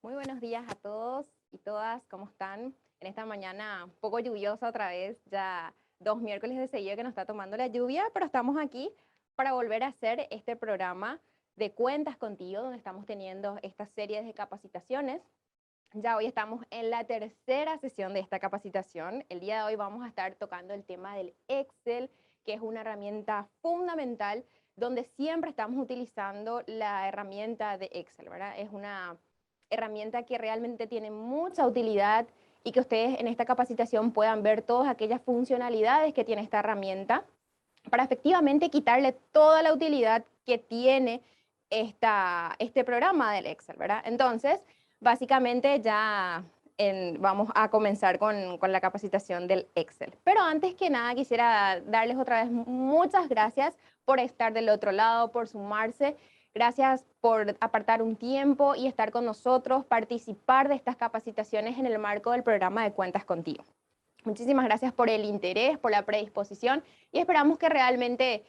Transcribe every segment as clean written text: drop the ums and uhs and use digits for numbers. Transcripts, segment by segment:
Muy buenos días a todos y todas, ¿cómo están? En esta mañana un poco lluviosa otra vez, ya 2 miércoles de seguido que nos está tomando la lluvia, pero estamos aquí para volver a hacer este programa de Cuentas Contigo, donde estamos teniendo esta serie de capacitaciones. Ya hoy estamos en la tercera sesión de esta capacitación. El día de hoy vamos a estar tocando el tema del Excel, que es una herramienta fundamental donde siempre estamos utilizando la herramienta de Excel, ¿verdad? Es una herramienta que realmente tiene mucha utilidad y que ustedes en esta capacitación puedan ver todas aquellas funcionalidades que tiene esta herramienta para efectivamente quitarle toda la utilidad que tiene este programa del Excel, ¿verdad? Entonces, básicamente ya vamos a comenzar con la capacitación del Excel. Pero antes que nada, quisiera darles otra vez muchas gracias por estar del otro lado, por sumarse. Gracias por apartar un tiempo y estar con nosotros, participar de estas capacitaciones en el marco del programa de Cuentas Contigo. Muchísimas gracias por el interés, por la predisposición y esperamos que realmente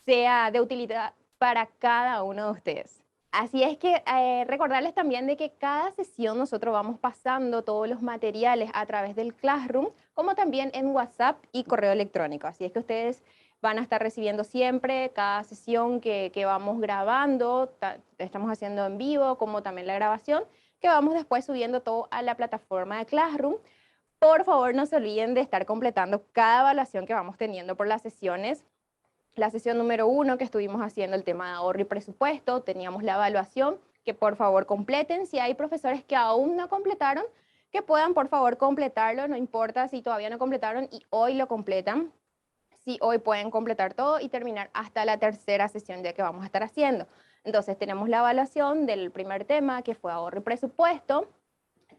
sea de utilidad para cada uno de ustedes. Así es que recordarles también de que cada sesión nosotros vamos pasando todos los materiales a través del Classroom, como también en WhatsApp y correo electrónico. Así es que ustedes van a estar recibiendo siempre cada sesión que vamos grabando, estamos haciendo en vivo, como también la grabación, que vamos después subiendo todo a la plataforma de Classroom. Por favor, no se olviden de estar completando cada evaluación que vamos teniendo por las sesiones. La sesión número 1 que estuvimos haciendo el tema de ahorro y presupuesto, teníamos la evaluación, que por favor completen. Si hay profesores que aún no completaron, que puedan por favor completarlo, no importa si todavía no completaron y hoy lo completan. Si hoy pueden completar todo y terminar hasta la tercera sesión ya que vamos a estar haciendo. Entonces tenemos la evaluación del primer tema que fue ahorro y presupuesto,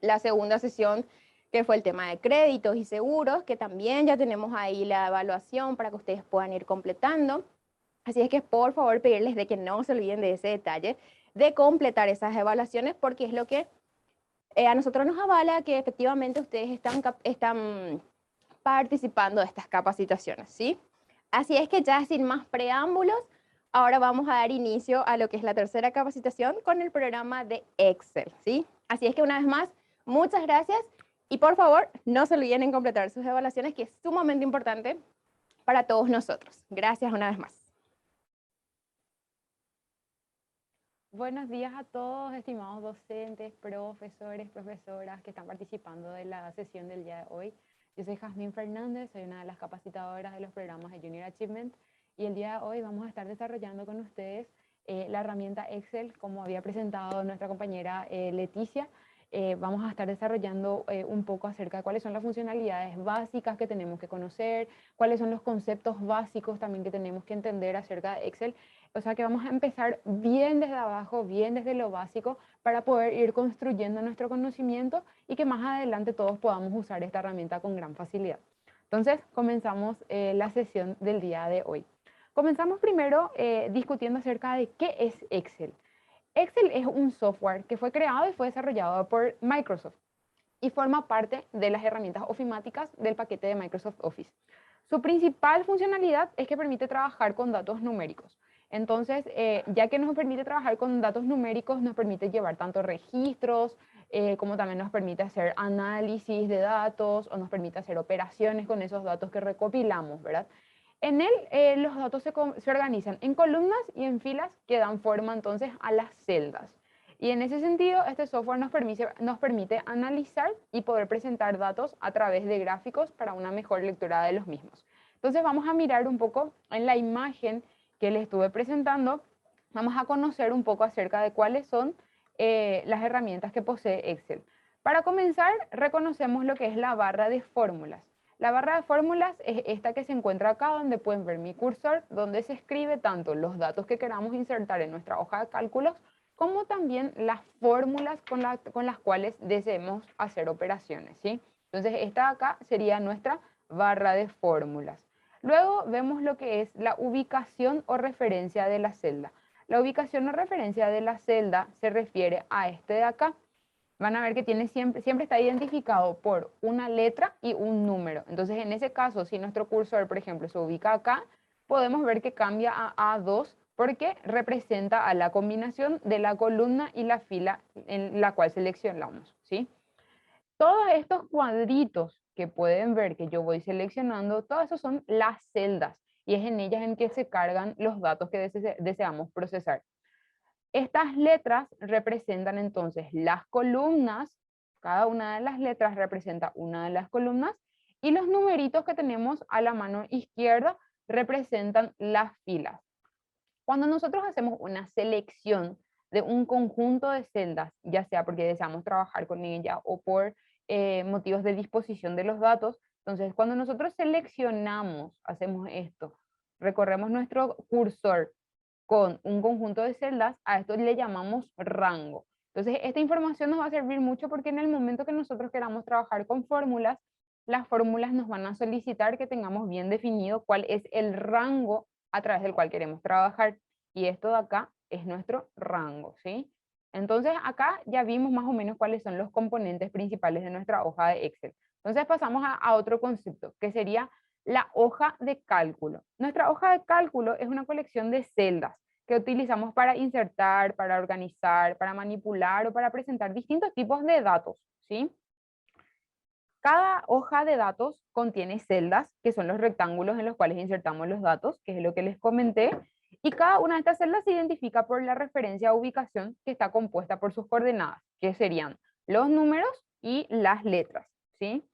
la segunda sesión que fue el tema de créditos y seguros, que también ya tenemos ahí la evaluación para que ustedes puedan ir completando. Así es que por favor pedirles de que no se olviden de ese detalle, de completar esas evaluaciones, porque es lo que a nosotros nos avala que efectivamente ustedes están participando de estas capacitaciones, ¿sí? Así es que ya sin más preámbulos, ahora vamos a dar inicio a lo que es la tercera capacitación con el programa de Excel, ¿sí? Así es que una vez más, muchas gracias y por favor no se olviden en completar sus evaluaciones, que es sumamente importante para todos nosotros. Gracias una vez más. Buenos días a todos, estimados docentes, profesores, profesoras que están participando de la sesión del día de hoy. Yo soy Jazmín Fernández, soy una de las capacitadoras de los programas de Junior Achievement y el día de hoy vamos a estar desarrollando con ustedes la herramienta Excel, como había presentado nuestra compañera Leticia. Vamos a estar desarrollando un poco acerca de cuáles son las funcionalidades básicas que tenemos que conocer, cuáles son los conceptos básicos también que tenemos que entender acerca de Excel. O sea que vamos a empezar bien desde abajo, bien desde lo básico, para poder ir construyendo nuestro conocimiento y que más adelante todos podamos usar esta herramienta con gran facilidad. Entonces, comenzamos la sesión del día de hoy. Comenzamos primero discutiendo acerca de qué es Excel. Excel es un software que fue creado y fue desarrollado por Microsoft y forma parte de las herramientas ofimáticas del paquete de Microsoft Office. Su principal funcionalidad es que permite trabajar con datos numéricos. Entonces, ya que nos permite trabajar con datos numéricos, nos permite llevar tanto registros, como también nos permite hacer análisis de datos o nos permite hacer operaciones con esos datos que recopilamos, ¿verdad? En él, los datos se organizan en columnas y en filas que dan forma entonces a las celdas. Y en ese sentido, este software nos permite analizar y poder presentar datos a través de gráficos para una mejor lectura de los mismos. Entonces vamos a mirar un poco en la imagen que les estuve presentando, vamos a conocer un poco acerca de cuáles son las herramientas que posee Excel. Para comenzar, reconocemos lo que es la barra de fórmulas. La barra de fórmulas es esta que se encuentra acá, donde pueden ver mi cursor, donde se escribe tanto los datos que queramos insertar en nuestra hoja de cálculos, como también las fórmulas con las cuales deseemos hacer operaciones, ¿sí? Entonces, esta de acá sería nuestra barra de fórmulas. Luego vemos lo que es la ubicación o referencia de la celda. La ubicación o referencia de la celda se refiere a este de acá. Van a ver que siempre está identificado por una letra y un número. Entonces, en ese caso, si nuestro cursor, por ejemplo, se ubica acá, podemos ver que cambia a A2 porque representa a la combinación de la columna y la fila en la cual seleccionamos, ¿sí? Todos estos cuadritos que pueden ver que yo voy seleccionando, todos esos son las celdas y es en ellas en que se cargan los datos que deseamos procesar. Estas letras representan entonces las columnas, cada una de las letras representa una de las columnas y los numeritos que tenemos a la mano izquierda representan las filas. Cuando nosotros hacemos una selección de un conjunto de celdas, ya sea porque deseamos trabajar con ella o por motivos de disposición de los datos, entonces cuando nosotros seleccionamos, hacemos esto, recorremos nuestro cursor con un conjunto de celdas, a esto le llamamos rango. Entonces, esta información nos va a servir mucho porque en el momento que nosotros queramos trabajar con fórmulas, las fórmulas nos van a solicitar que tengamos bien definido cuál es el rango a través del cual queremos trabajar. Y esto de acá es nuestro rango, ¿sí? Entonces, acá ya vimos más o menos cuáles son los componentes principales de nuestra hoja de Excel. Entonces, pasamos a otro concepto, que sería la hoja de cálculo. Nuestra hoja de cálculo es una colección de celdas que utilizamos para insertar, para organizar, para manipular o para presentar distintos tipos de datos, ¿sí? Cada hoja de datos contiene celdas, que son los rectángulos en los cuales insertamos los datos, que es lo que les comenté, y cada una de estas celdas se identifica por la referencia a ubicación que está compuesta por sus coordenadas, que serían los números y las letras, ¿sí?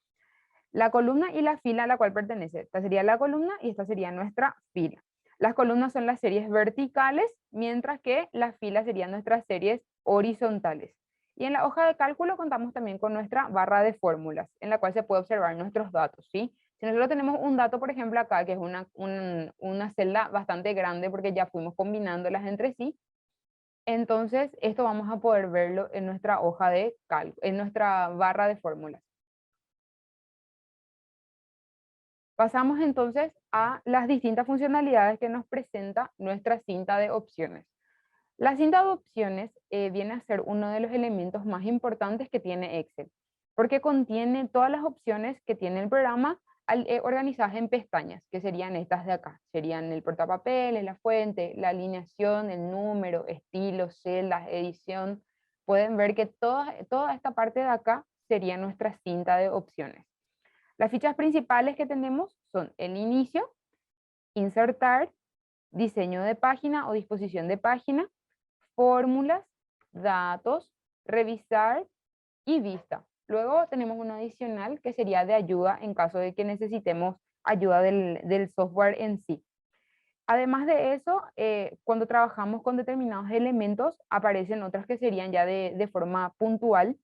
La columna y la fila a la cual pertenece. Esta sería la columna y esta sería nuestra fila. Las columnas son las series verticales, mientras que las filas serían nuestras series horizontales. Y en la hoja de cálculo contamos también con nuestra barra de fórmulas, en la cual se puede observar nuestros datos, ¿sí? Si nosotros tenemos un dato, por ejemplo, acá, que es una celda bastante grande porque ya fuimos combinándolas entre sí, entonces esto vamos a poder verlo en nuestra hoja de cálculo, en nuestra barra de fórmulas. Pasamos entonces a las distintas funcionalidades que nos presenta nuestra cinta de opciones. La cinta de opciones viene a ser uno de los elementos más importantes que tiene Excel, porque contiene todas las opciones que tiene el programa organizadas en pestañas, que serían estas de acá. Serían el portapapeles, la fuente, la alineación, el número, estilo, celdas, edición. Pueden ver que toda esta parte de acá sería nuestra cinta de opciones. Las fichas principales que tenemos son el inicio, insertar, diseño de página o disposición de página, fórmulas, datos, revisar y vista. Luego tenemos uno adicional que sería de ayuda en caso de que necesitemos ayuda del software en sí. Además de eso, cuando trabajamos con determinados elementos, aparecen otras que serían ya de forma puntual,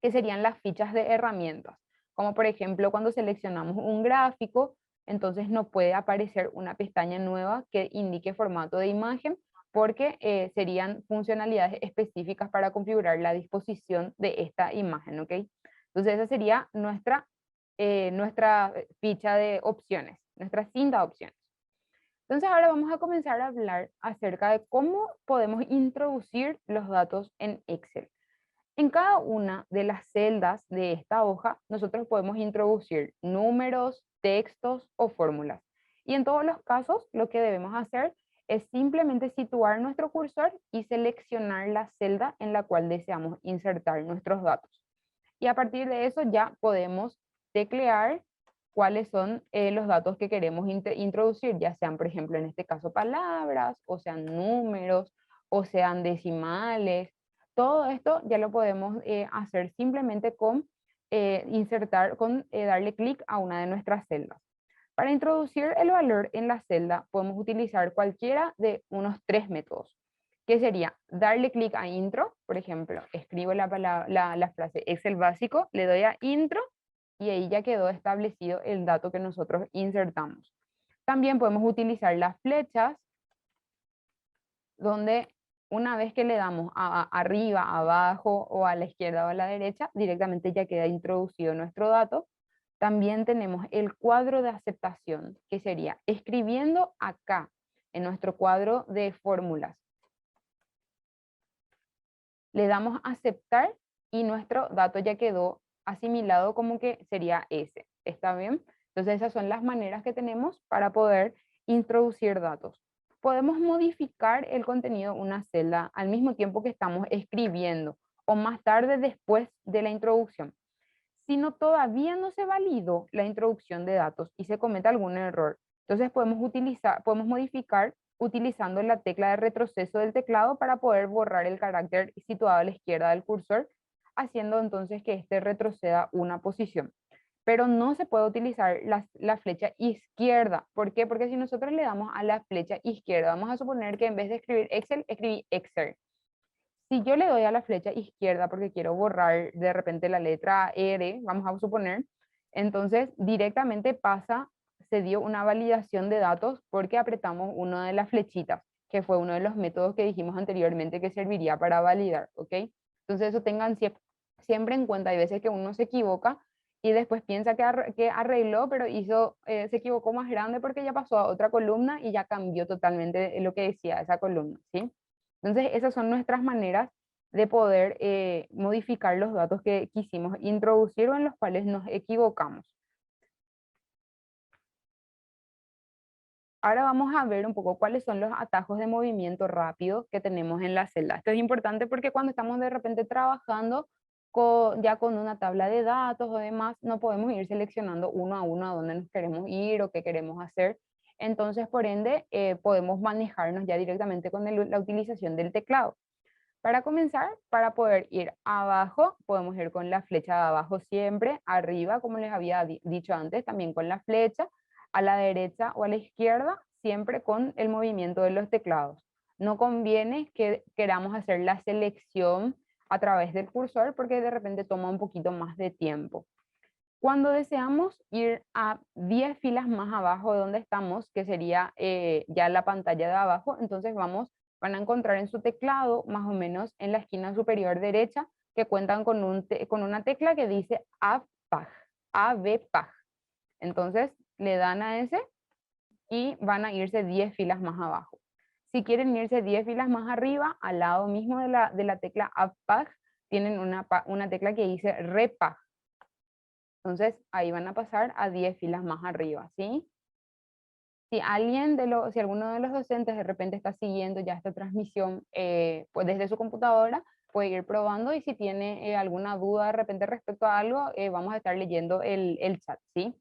que serían las fichas de herramientas. Como por ejemplo, cuando seleccionamos un gráfico, entonces nos puede aparecer una pestaña nueva que indique formato de imagen, porque serían funcionalidades específicas para configurar la disposición de esta imagen, ¿ok? Entonces esa sería nuestra ficha de opciones, nuestra cinta de opciones. Entonces ahora vamos a comenzar a hablar acerca de cómo podemos introducir los datos en Excel. En cada una de las celdas de esta hoja, nosotros podemos introducir números, textos o fórmulas. Y en todos los casos, lo que debemos hacer es simplemente situar nuestro cursor y seleccionar la celda en la cual deseamos insertar nuestros datos. Y a partir de eso ya podemos teclear cuáles son los datos que queremos introducir, ya sean, por ejemplo, en este caso, palabras, o sean números, o sean decimales. Todo esto ya lo podemos hacer simplemente con darle clic a una de nuestras celdas. Para introducir el valor en la celda, podemos utilizar cualquiera de unos 3 métodos, que sería darle clic a intro, por ejemplo, escribo la frase Excel básico, le doy a intro y ahí ya quedó establecido el dato que nosotros insertamos. También podemos utilizar las flechas, donde una vez que le damos arriba, abajo o a la izquierda o a la derecha, directamente ya queda introducido nuestro dato. También tenemos el cuadro de aceptación, que sería escribiendo acá en nuestro cuadro de fórmulas. Le damos a aceptar y nuestro dato ya quedó asimilado como que sería ese. ¿Está bien? Entonces esas son las maneras que tenemos para poder introducir datos. podemos modificar el contenido de una celda al mismo tiempo que estamos escribiendo o más tarde después de la introducción. Si no todavía no se validó la introducción de datos y se comete algún error, entonces podemos modificar utilizando la tecla de retroceso del teclado para poder borrar el carácter situado a la izquierda del cursor, haciendo entonces que este retroceda una posición. Pero no se puede utilizar la flecha izquierda. ¿Por qué? Porque si nosotros le damos a la flecha izquierda, vamos a suponer que en vez de escribir Excel, escribí Excel. Si yo le doy a la flecha izquierda porque quiero borrar de repente la letra R, vamos a suponer, entonces directamente se dio una validación de datos porque apretamos una de las flechitas, que fue uno de los métodos que dijimos anteriormente que serviría para validar, ¿ok? Entonces eso tengan siempre en cuenta. Hay veces que uno se equivoca y después piensa que arregló, pero se equivocó más grande porque ya pasó a otra columna y ya cambió totalmente lo que decía esa columna, ¿sí? Entonces, esas son nuestras maneras de poder modificar los datos que quisimos introducir o en los cuales nos equivocamos. Ahora vamos a ver un poco cuáles son los atajos de movimiento rápido que tenemos en la celda. Esto es importante porque cuando estamos de repente trabajando ya con una tabla de datos o demás, no podemos ir seleccionando uno a uno a dónde nos queremos ir o qué queremos hacer. Entonces, por ende, podemos manejarnos ya directamente con la utilización del teclado. Para comenzar, para poder ir abajo, podemos ir con la flecha de abajo siempre, arriba, como les había dicho antes, también con la flecha, a la derecha o a la izquierda, siempre con el movimiento de los teclados. No conviene que queramos hacer la selección a través del cursor porque de repente toma un poquito más de tiempo. Cuando deseamos ir a 10 filas más abajo de donde estamos, que sería ya la pantalla de abajo, entonces van a encontrar en su teclado, más o menos en la esquina superior derecha, que cuentan con una tecla que dice ABPAG, ABPAG. Entonces le dan a ese y van a irse 10 filas más abajo. Si quieren irse 10 filas más arriba, al lado mismo de la tecla ABPAG, tienen una tecla que dice REPAG. Entonces, ahí van a pasar a 10 filas más arriba, ¿sí? Si alguno de los docentes de repente está siguiendo ya esta transmisión pues desde su computadora, puede ir probando y si tiene alguna duda de repente respecto a algo, vamos a estar leyendo el chat, ¿sí?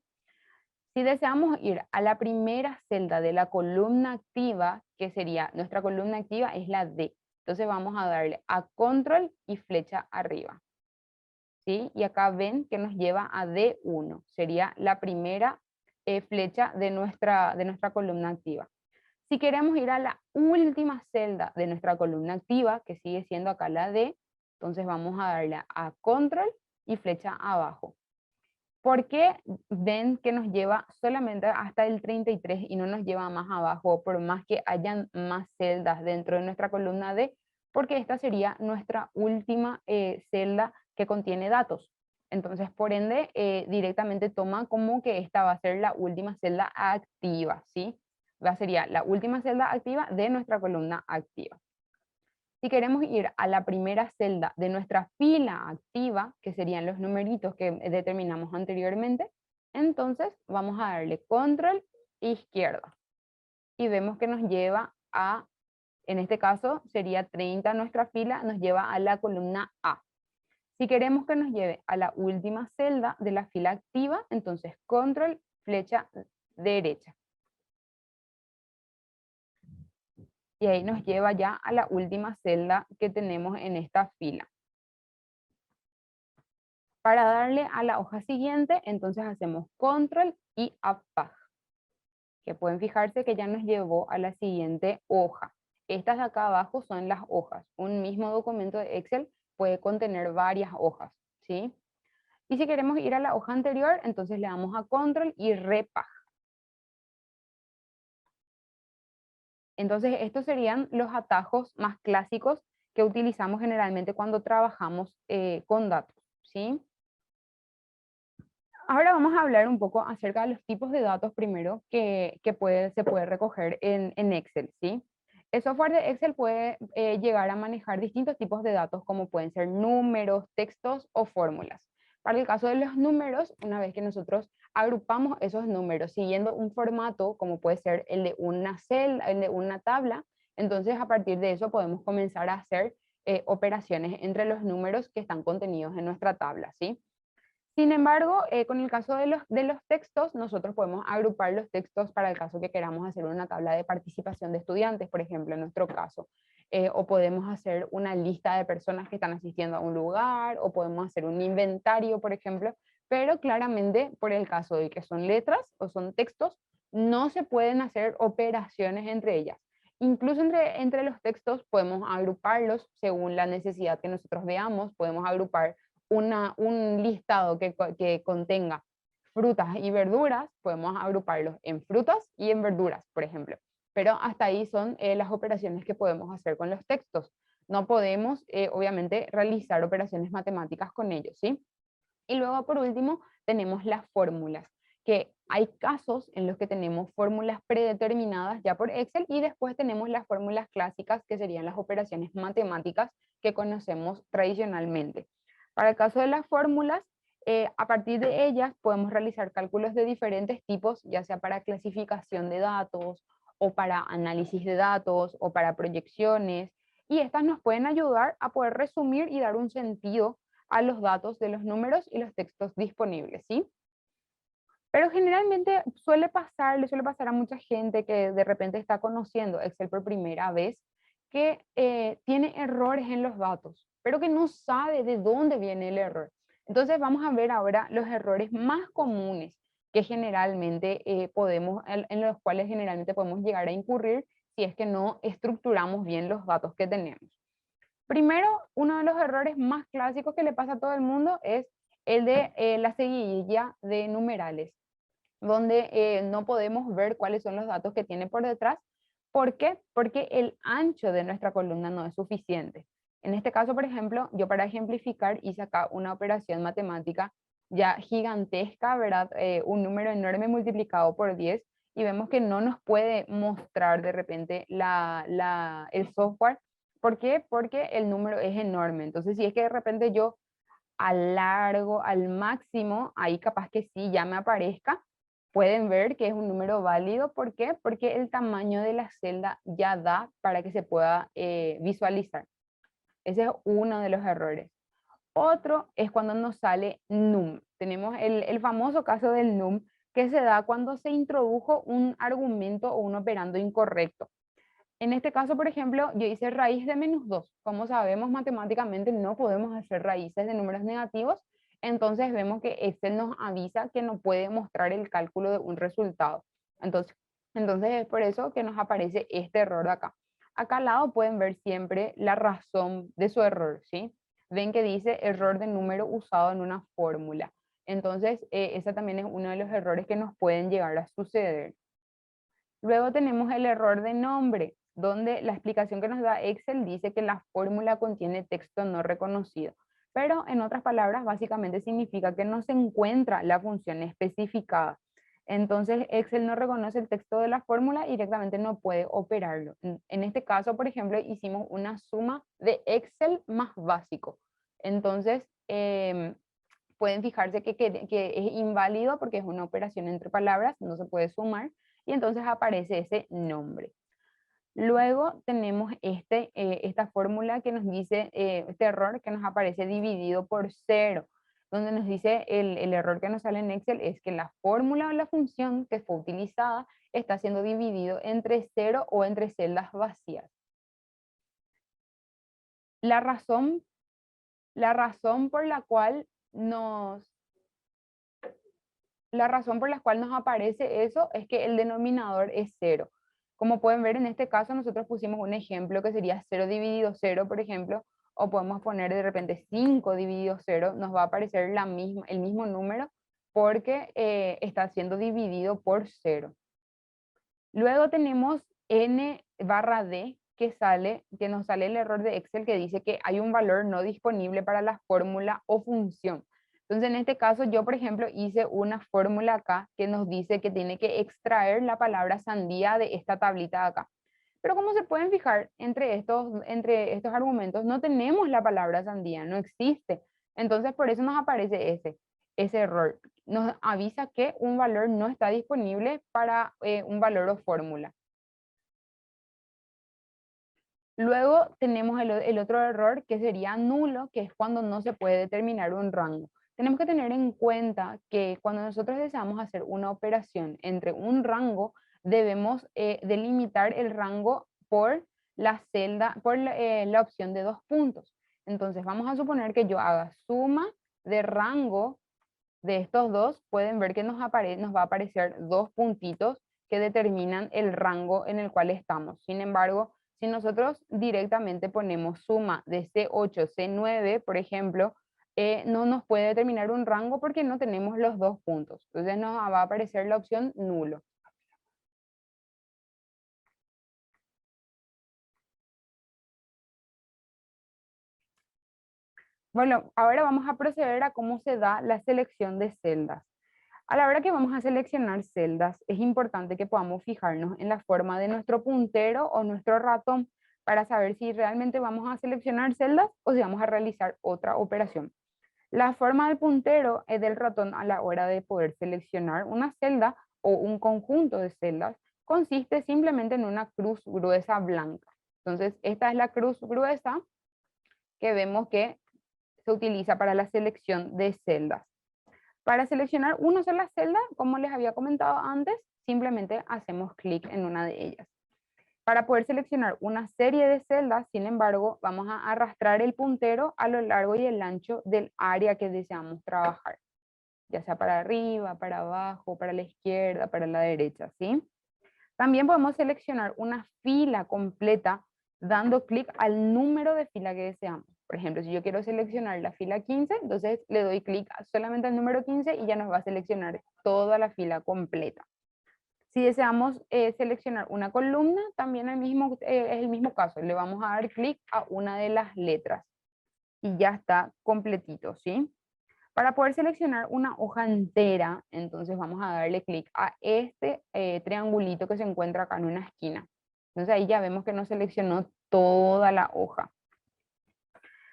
Si deseamos ir a la primera celda de la columna activa, que sería nuestra columna activa, es la D. Entonces vamos a darle a control y flecha arriba. ¿Sí? Y acá ven que nos lleva a D1, sería la primera flecha de nuestra columna activa. Si queremos ir a la última celda de nuestra columna activa, que sigue siendo acá la D, entonces vamos a darle a control y flecha abajo. ¿Por qué ven que nos lleva solamente hasta el 33 y no nos lleva más abajo, por más que hayan más celdas dentro de nuestra columna D? Porque esta sería nuestra última celda que contiene datos. Entonces, por ende, directamente toma como que esta va a ser la última celda activa, ¿sí? Sería la última celda activa de nuestra columna activa. Si queremos ir a la primera celda de nuestra fila activa, que serían los numeritos que determinamos anteriormente, entonces vamos a darle control izquierda. Y vemos que nos lleva en este caso sería 30 nuestra fila, nos lleva a la columna A. Si queremos que nos lleve a la última celda de la fila activa, entonces control flecha derecha. Y ahí nos lleva ya a la última celda que tenemos en esta fila. Para darle a la hoja siguiente, entonces hacemos control y APAG, que pueden fijarse que ya nos llevó a la siguiente hoja. Estas de acá abajo son las hojas. Un mismo documento de Excel puede contener varias hojas, ¿sí? Y si queremos ir a la hoja anterior, entonces le damos a control y repag. Entonces, estos serían los atajos más clásicos que utilizamos generalmente cuando trabajamos con datos, ¿sí? Ahora vamos a hablar un poco acerca de los tipos de datos primero que se puede recoger en Excel, ¿sí? El software de Excel puede llegar a manejar distintos tipos de datos como pueden ser números, textos o fórmulas. Para el caso de los números, una vez que nosotros agrupamos esos números siguiendo un formato como puede ser el de una celda, el de una tabla. Entonces a partir de eso podemos comenzar a hacer operaciones entre los números que están contenidos en nuestra tabla, ¿sí? Sin embargo, con el caso de los textos, nosotros podemos agrupar los textos para el caso que queramos hacer una tabla de participación de estudiantes, por ejemplo, en nuestro caso. O podemos hacer una lista de personas que están asistiendo a un lugar, o podemos hacer un inventario, por ejemplo, pero claramente por el caso de que son letras o son textos, no se pueden hacer operaciones entre ellas. Incluso entre los textos podemos agruparlos según la necesidad que nosotros veamos, podemos agrupar un listado que contenga frutas y verduras, podemos agruparlos en frutas y en verduras, por ejemplo. Pero hasta ahí son las operaciones que podemos hacer con los textos. No podemos, obviamente, realizar operaciones matemáticas con ellos, ¿sí? Y luego, por último, tenemos las fórmulas, que hay casos en los que tenemos fórmulas predeterminadas ya por Excel y después tenemos las fórmulas clásicas, que serían las operaciones matemáticas que conocemos tradicionalmente. Para el caso de las fórmulas, a partir de ellas podemos realizar cálculos de diferentes tipos, ya sea para clasificación de datos o para análisis de datos o para proyecciones, y estas nos pueden ayudar a poder resumir y dar un sentido a los datos de los números y los textos disponibles, ¿sí? Pero generalmente le suele pasar a mucha gente que de repente está conociendo Excel por primera vez, que tiene errores en los datos, pero que no sabe de dónde viene el error. Entonces vamos a ver ahora los errores más comunes que generalmente en los cuales generalmente podemos llegar a incurrir si es que no estructuramos bien los datos que tenemos. Primero, uno de los errores más clásicos que le pasa a todo el mundo es el de la seguidilla de numerales, donde no podemos ver cuáles son los datos que tiene por detrás. ¿Por qué? Porque el ancho de nuestra columna no es suficiente. En este caso, por ejemplo, yo para ejemplificar hice acá una operación matemática ya gigantesca, ¿verdad? Un número enorme multiplicado por 10 y vemos que no nos puede mostrar de repente el software. ¿Por qué? Porque el número es enorme. Entonces, si es que de repente yo alargo al máximo, ahí capaz que sí, ya me aparezca. Pueden ver que es un número válido. ¿Por qué? Porque el tamaño de la celda ya da para que se pueda visualizar. Ese es uno de los errores. Otro es cuando nos sale num. Tenemos el famoso caso del num, que se da cuando se introdujo un argumento o un operando incorrecto. En este caso, por ejemplo, yo hice raíz de -2. Como sabemos, matemáticamente no podemos hacer raíces de números negativos, entonces vemos que Excel nos avisa que no puede mostrar el cálculo de un resultado. Entonces, entonces es por eso que nos aparece este error de acá. Acá al lado pueden ver siempre la razón de su error, ¿sí? Ven que dice error de número usado en una fórmula. Entonces, ese también es uno de los errores que nos pueden llegar a suceder. Luego tenemos el error de nombre, donde la explicación que nos da Excel dice que la fórmula contiene texto no reconocido. Pero en otras palabras, básicamente significa que no se encuentra la función especificada. Entonces, Excel no reconoce el texto de la fórmula y directamente no puede operarlo. En este caso, por ejemplo, hicimos una suma de Excel más básico. Entonces, pueden fijarse que es inválido porque es una operación entre palabras, no se puede sumar, y entonces aparece ese nombre. Luego tenemos esta fórmula que nos dice, este error que nos aparece dividido por 0, donde nos dice el error que nos sale en Excel es que la fórmula o la función que fue utilizada está siendo dividido entre 0 o entre celdas vacías. La razón por la cual nos aparece eso es que el denominador es 0. Como pueden ver en este caso nosotros pusimos un ejemplo que sería 0 dividido 0, por ejemplo, o podemos poner de repente 5 dividido 0, nos va a aparecer el mismo número porque está siendo dividido por 0. Luego tenemos n barra d, que nos sale el error de Excel que dice que hay un valor no disponible para la fórmula o función. Entonces, en este caso, yo, por ejemplo, hice una fórmula acá que nos dice que tiene que extraer la palabra sandía de esta tablita de acá. Pero como se pueden fijar, entre estos argumentos no tenemos la palabra sandía, no existe. Entonces, por eso nos aparece ese. ese error. Nos avisa que un valor no está disponible para un valor o fórmula. Luego tenemos el otro error que sería nulo, que es cuando no se puede determinar un rango. Tenemos que tener en cuenta que cuando nosotros deseamos hacer una operación entre un rango, debemos delimitar el rango por la celda, por la opción de 2 puntos. Entonces vamos a suponer que yo haga suma de rango de estos dos. Pueden ver que nos va a aparecer 2 puntitos que determinan el rango en el cual estamos. Sin embargo, si nosotros directamente ponemos suma de C8, C9, por ejemplo, no nos puede determinar un rango porque no tenemos los 2 puntos. Entonces nos va a aparecer la opción nulo. Bueno, ahora vamos a proceder a cómo se da la selección de celdas. A la hora que vamos a seleccionar celdas, es importante que podamos fijarnos en la forma de nuestro puntero o nuestro ratón para saber si realmente vamos a seleccionar celdas o si vamos a realizar otra operación. La forma del puntero es del ratón a la hora de poder seleccionar una celda o un conjunto de celdas consiste simplemente en una cruz gruesa blanca. Entonces, esta es la cruz gruesa que vemos que se utiliza para la selección de celdas. Para seleccionar una sola celda, como les había comentado antes, simplemente hacemos clic en una de ellas. Para poder seleccionar una serie de celdas, sin embargo, vamos a arrastrar el puntero a lo largo y el ancho del área que deseamos trabajar, ya sea para arriba, para abajo, para la izquierda, para la derecha, ¿sí? También podemos seleccionar una fila completa dando clic al número de fila que deseamos. Por ejemplo, si yo quiero seleccionar la fila 15, entonces le doy clic solamente al número 15 y ya nos va a seleccionar toda la fila completa. Si deseamos seleccionar una columna, también es el mismo caso. Le vamos a dar clic a una de las letras y ya está completito, ¿sí? Para poder seleccionar una hoja entera, entonces vamos a darle clic a este triangulito que se encuentra acá en una esquina. Entonces ahí ya vemos que nos seleccionó toda la hoja.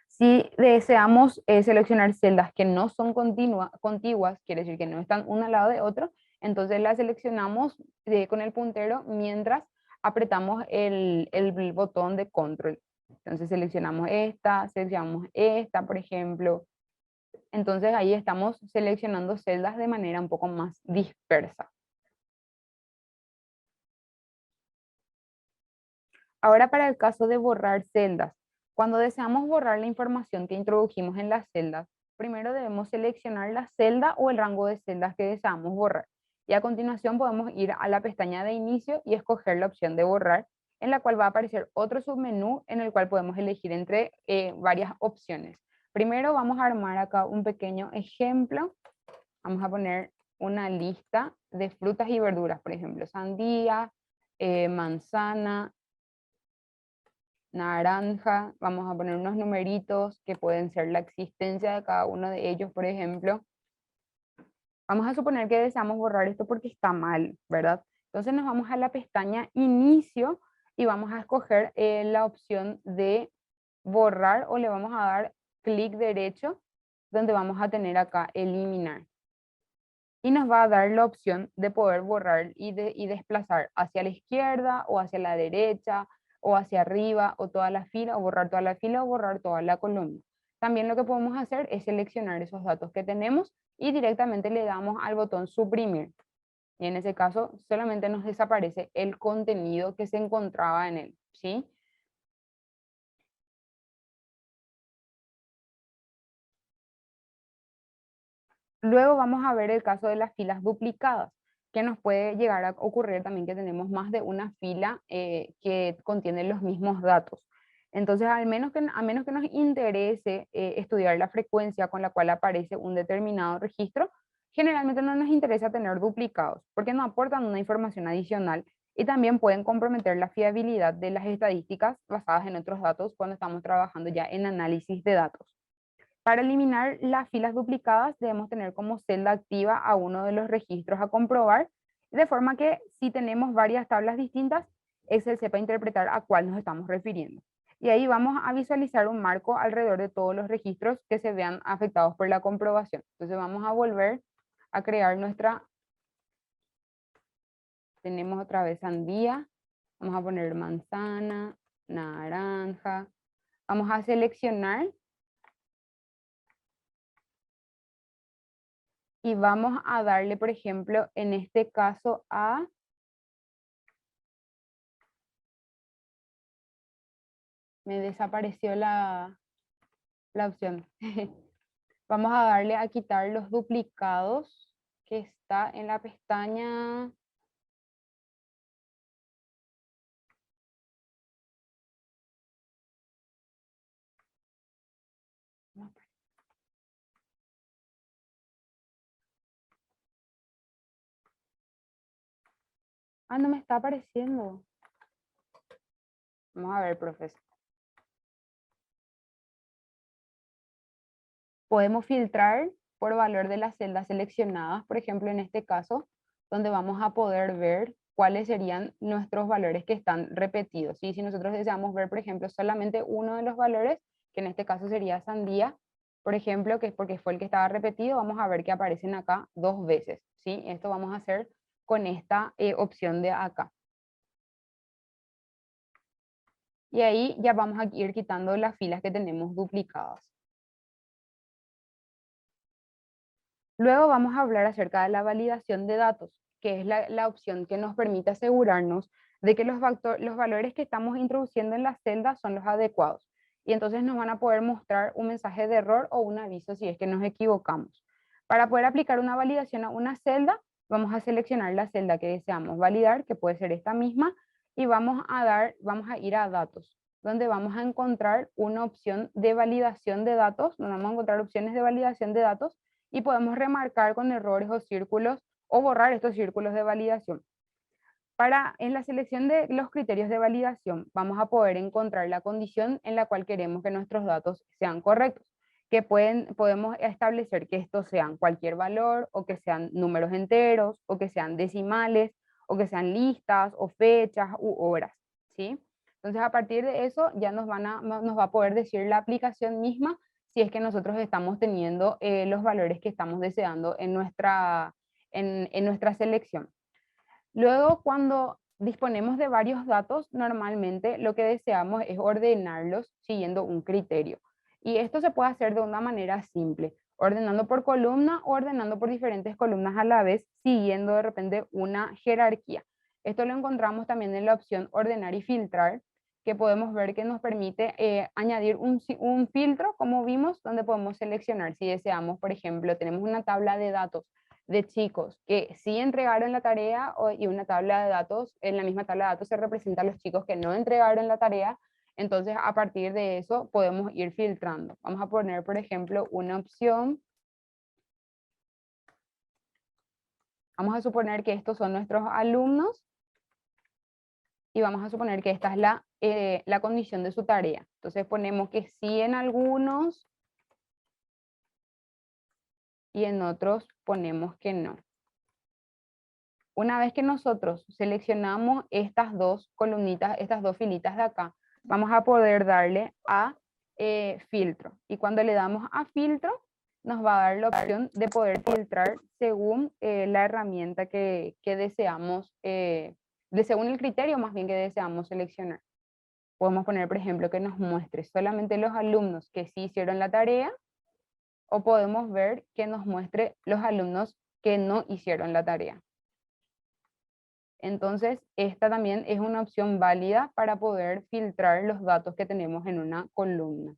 Si deseamos seleccionar celdas que no son contiguas, quiere decir que no están una al lado de otra, entonces las seleccionamos con el puntero mientras apretamos el botón de control. Entonces seleccionamos esta, por ejemplo. Entonces ahí estamos seleccionando celdas de manera un poco más dispersa. Ahora para el caso de borrar celdas. Cuando deseamos borrar la información que introdujimos en las celdas, primero debemos seleccionar la celda o el rango de celdas que deseamos borrar. Y a continuación podemos ir a la pestaña de inicio y escoger la opción de borrar, en la cual va a aparecer otro submenú en el cual podemos elegir entre varias opciones. Primero vamos a armar acá un pequeño ejemplo. Vamos a poner una lista de frutas y verduras, por ejemplo, sandía, manzana, naranja. Vamos a poner unos numeritos que pueden ser la existencia de cada uno de ellos, por ejemplo. Vamos a suponer que deseamos borrar esto porque está mal, ¿verdad? Entonces nos vamos a la pestaña inicio y vamos a escoger la opción de borrar o le vamos a dar clic derecho donde vamos a tener acá eliminar. Y nos va a dar la opción de poder borrar y desplazar hacia la izquierda o hacia la derecha o hacia arriba o toda la fila o borrar toda la fila o borrar toda la columna. También lo que podemos hacer es seleccionar esos datos que tenemos y directamente le damos al botón suprimir. Y en ese caso solamente nos desaparece el contenido que se encontraba en él, ¿sí? Luego vamos a ver el caso de las filas duplicadas, que nos puede llegar a ocurrir también que tenemos más de una fila que contiene los mismos datos. Entonces, a menos que nos interese estudiar la frecuencia con la cual aparece un determinado registro, generalmente no nos interesa tener duplicados, porque no aportan una información adicional y también pueden comprometer la fiabilidad de las estadísticas basadas en otros datos cuando estamos trabajando ya en análisis de datos. Para eliminar las filas duplicadas debemos tener como celda activa a uno de los registros a comprobar, de forma que si tenemos varias tablas distintas, Excel sepa interpretar a cuál nos estamos refiriendo. Y ahí vamos a visualizar un marco alrededor de todos los registros que se vean afectados por la comprobación. Entonces vamos a volver a crear nuestra, tenemos otra vez sandía, vamos a poner manzana, naranja, vamos a seleccionar y vamos a darle, por ejemplo, en este caso a me desapareció la opción. Vamos a darle a quitar los duplicados que está en la pestaña. Ah, no me está apareciendo. Vamos a ver, profesor. Podemos filtrar por valor de las celdas seleccionadas, por ejemplo, en este caso, donde vamos a poder ver cuáles serían nuestros valores que están repetidos. ¿Sí? Si nosotros deseamos ver, por ejemplo, solamente uno de los valores, que en este caso sería sandía, por ejemplo, que es porque fue el que estaba repetido, vamos a ver que aparecen acá 2 veces. ¿Sí? Esto vamos a hacer con esta opción de acá. Y ahí ya vamos a ir quitando las filas que tenemos duplicadas. Luego vamos a hablar acerca de la validación de datos, que es la opción que nos permite asegurarnos de que los valores que estamos introduciendo en la celda son los adecuados. Y entonces nos van a poder mostrar un mensaje de error o un aviso si es que nos equivocamos. Para poder aplicar una validación a una celda, vamos a seleccionar la celda que deseamos validar, que puede ser esta misma, y vamos a ir a datos, donde vamos a encontrar una opción de validación de datos, donde vamos a encontrar opciones de validación de datos, y podemos remarcar con errores o círculos o borrar estos círculos de validación. En la selección de los criterios de validación vamos a poder encontrar la condición en la cual queremos que nuestros datos sean correctos, que podemos establecer que estos sean cualquier valor o que sean números enteros o que sean decimales o que sean listas o fechas u horas, ¿sí? Entonces a partir de eso ya nos va a poder decir la aplicación misma si es que nosotros estamos teniendo los valores que estamos deseando en nuestra selección. Luego, cuando disponemos de varios datos, normalmente lo que deseamos es ordenarlos siguiendo un criterio. Y esto se puede hacer de una manera simple, ordenando por columna o ordenando por diferentes columnas a la vez, siguiendo de repente una jerarquía. Esto lo encontramos también en la opción ordenar y filtrar, que podemos ver que nos permite añadir un filtro, como vimos, donde podemos seleccionar si deseamos, por ejemplo, tenemos una tabla de datos de chicos que sí entregaron la tarea y una tabla de datos, en la misma tabla de datos se representan los chicos que no entregaron la tarea, entonces a partir de eso podemos ir filtrando. Vamos a poner, por ejemplo, una opción. Vamos a suponer que estos son nuestros alumnos y vamos a suponer que esta es la condición de su tarea. Entonces ponemos que sí en algunos y en otros ponemos que no. Una vez que nosotros seleccionamos estas dos columnitas, estas dos filitas de acá, vamos a poder darle a filtro. Y cuando le damos a filtro, nos va a dar la opción de poder filtrar según la herramienta que deseamos, según el criterio más bien que deseamos seleccionar. Podemos poner, por ejemplo, que nos muestre solamente los alumnos que sí hicieron la tarea, o podemos ver que nos muestre los alumnos que no hicieron la tarea. Entonces, esta también es una opción válida para poder filtrar los datos que tenemos en una columna.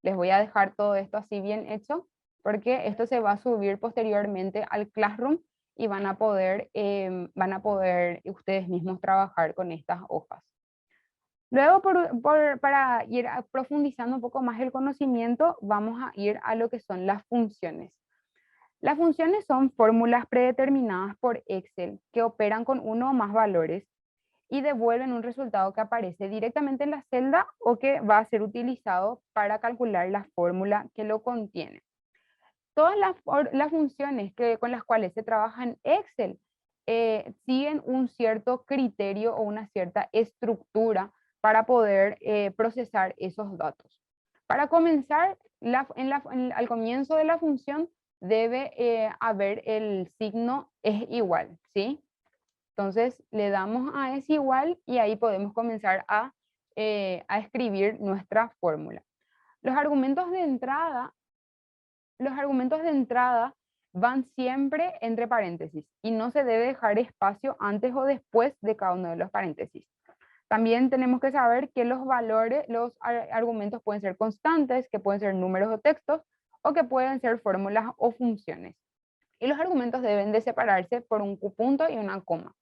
Les voy a dejar todo esto así bien hecho, porque esto se va a subir posteriormente al Classroom y van a poder ustedes mismos trabajar con estas hojas. Luego, para ir profundizando un poco más el conocimiento, vamos a ir a lo que son las funciones. Las funciones son fórmulas predeterminadas por Excel que operan con uno o más valores y devuelven un resultado que aparece directamente en la celda o que va a ser utilizado para calcular la fórmula que lo contiene. Todas las funciones con las cuales se trabaja en Excel siguen un cierto criterio o una cierta estructura para poder procesar esos datos. Para comenzar, al comienzo de la función debe haber el signo es igual, ¿sí? Entonces le damos a es igual y ahí podemos comenzar a escribir nuestra fórmula. Los argumentos de entrada van siempre entre paréntesis y no se debe dejar espacio antes o después de cada uno de los paréntesis. También tenemos que saber que los argumentos pueden ser constantes, que pueden ser números o textos, o que pueden ser fórmulas o funciones. Y los argumentos deben de separarse por un punto y una coma.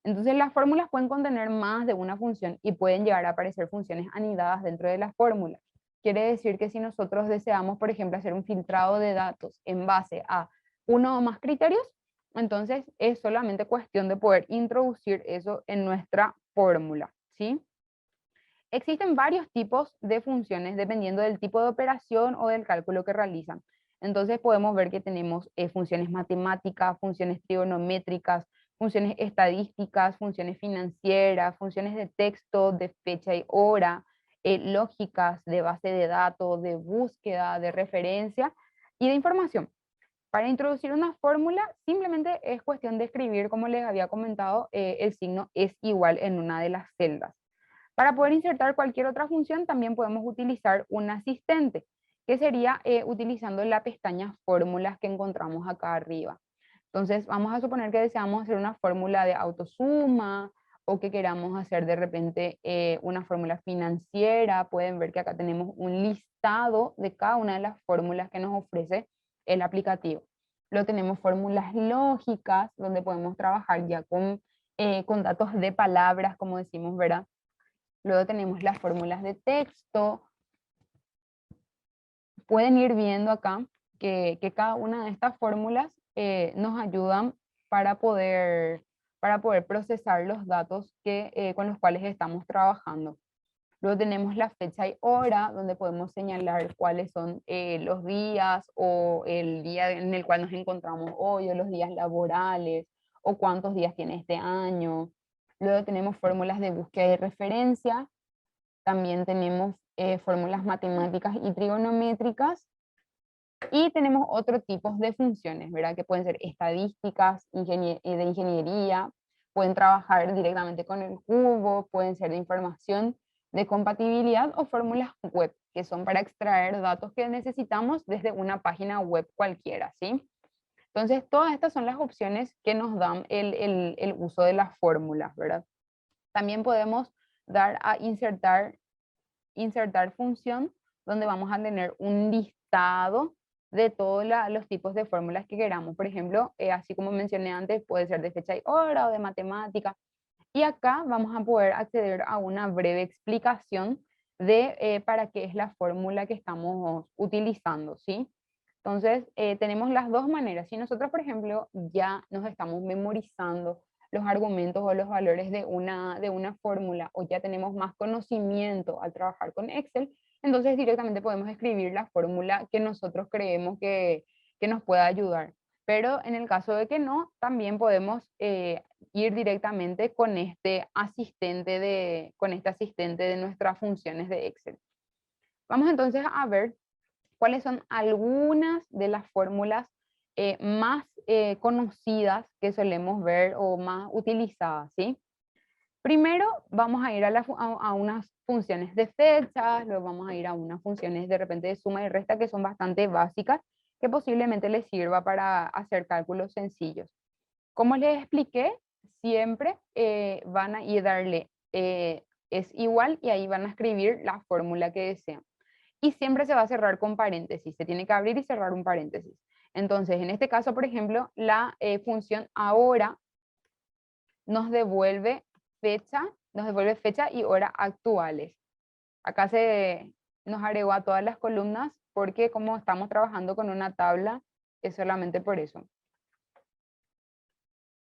Entonces las fórmulas pueden contener más de una función y pueden llegar a aparecer funciones anidadas dentro de las fórmulas. Quiere decir que si nosotros deseamos, por ejemplo, hacer un filtrado de datos en base a uno o más criterios, entonces es solamente cuestión de poder introducir eso en nuestra fórmula, ¿sí? Existen varios tipos de funciones dependiendo del tipo de operación o del cálculo que realizan. Entonces podemos ver que tenemos funciones matemáticas, funciones trigonométricas, funciones estadísticas, funciones financieras, funciones de texto, de fecha y hora, lógicas, de base de datos, de búsqueda, de referencia y de información. Para introducir una fórmula simplemente es cuestión de escribir, como les había comentado, el signo es igual en una de las celdas. Para poder insertar cualquier otra función también podemos utilizar un asistente, que sería utilizando la pestaña fórmulas que encontramos acá arriba. Entonces vamos a suponer que deseamos hacer una fórmula de autosuma o que queramos hacer de repente una fórmula financiera. Pueden ver que acá tenemos un listado de cada una de las fórmulas que nos ofrece el aplicativo. Luego tenemos fórmulas lógicas donde podemos trabajar ya con datos de palabras, como decimos, ¿verdad? Luego tenemos las fórmulas de texto. Pueden ir viendo acá que cada una de estas fórmulas nos ayudan para poder procesar los datos con los cuales estamos trabajando. Luego tenemos la fecha y hora, donde podemos señalar cuáles son los días o el día en el cual nos encontramos hoy, o los días laborales, o cuántos días tiene este año. Luego tenemos fórmulas de búsqueda y referencia. También tenemos fórmulas matemáticas y trigonométricas. Y tenemos otros tipos de funciones, ¿verdad? Que pueden ser estadísticas, de ingeniería, pueden trabajar directamente con el cubo, pueden ser de información de compatibilidad o fórmulas web, que son para extraer datos que necesitamos desde una página web cualquiera, ¿sí? Entonces, todas estas son las opciones que nos dan el uso de las fórmulas, ¿verdad? También podemos dar a insertar función, donde vamos a tener un listado de todos los tipos de fórmulas que queramos. Por ejemplo, así como mencioné antes, puede ser de fecha y hora o de matemática. Y acá vamos a poder acceder a una breve explicación de para qué es la fórmula que estamos utilizando, ¿sí? Entonces, tenemos las dos maneras. Si nosotros, por ejemplo, ya nos estamos memorizando los argumentos o los valores de una fórmula o ya tenemos más conocimiento al trabajar con Excel, entonces directamente podemos escribir la fórmula que nosotros creemos que nos pueda ayudar. Pero en el caso de que no, también podemos ir directamente con este asistente de nuestras funciones de Excel. Vamos entonces a ver cuáles son algunas de las fórmulas más conocidas que solemos ver o más utilizadas, ¿sí? Primero vamos a ir a unas funciones de fechas, luego vamos a ir a unas funciones de repente de suma y resta que son bastante básicas, que posiblemente les sirva para hacer cálculos sencillos. Como les expliqué, siempre van a ir darle es igual y ahí van a escribir la fórmula que desean. Y siempre se va a cerrar con paréntesis, se tiene que abrir y cerrar un paréntesis. Entonces, en este caso, por ejemplo, la función ahora nos devuelve fecha y hora actuales. Acá nos agregó a todas las columnas porque como estamos trabajando con una tabla, es solamente por eso.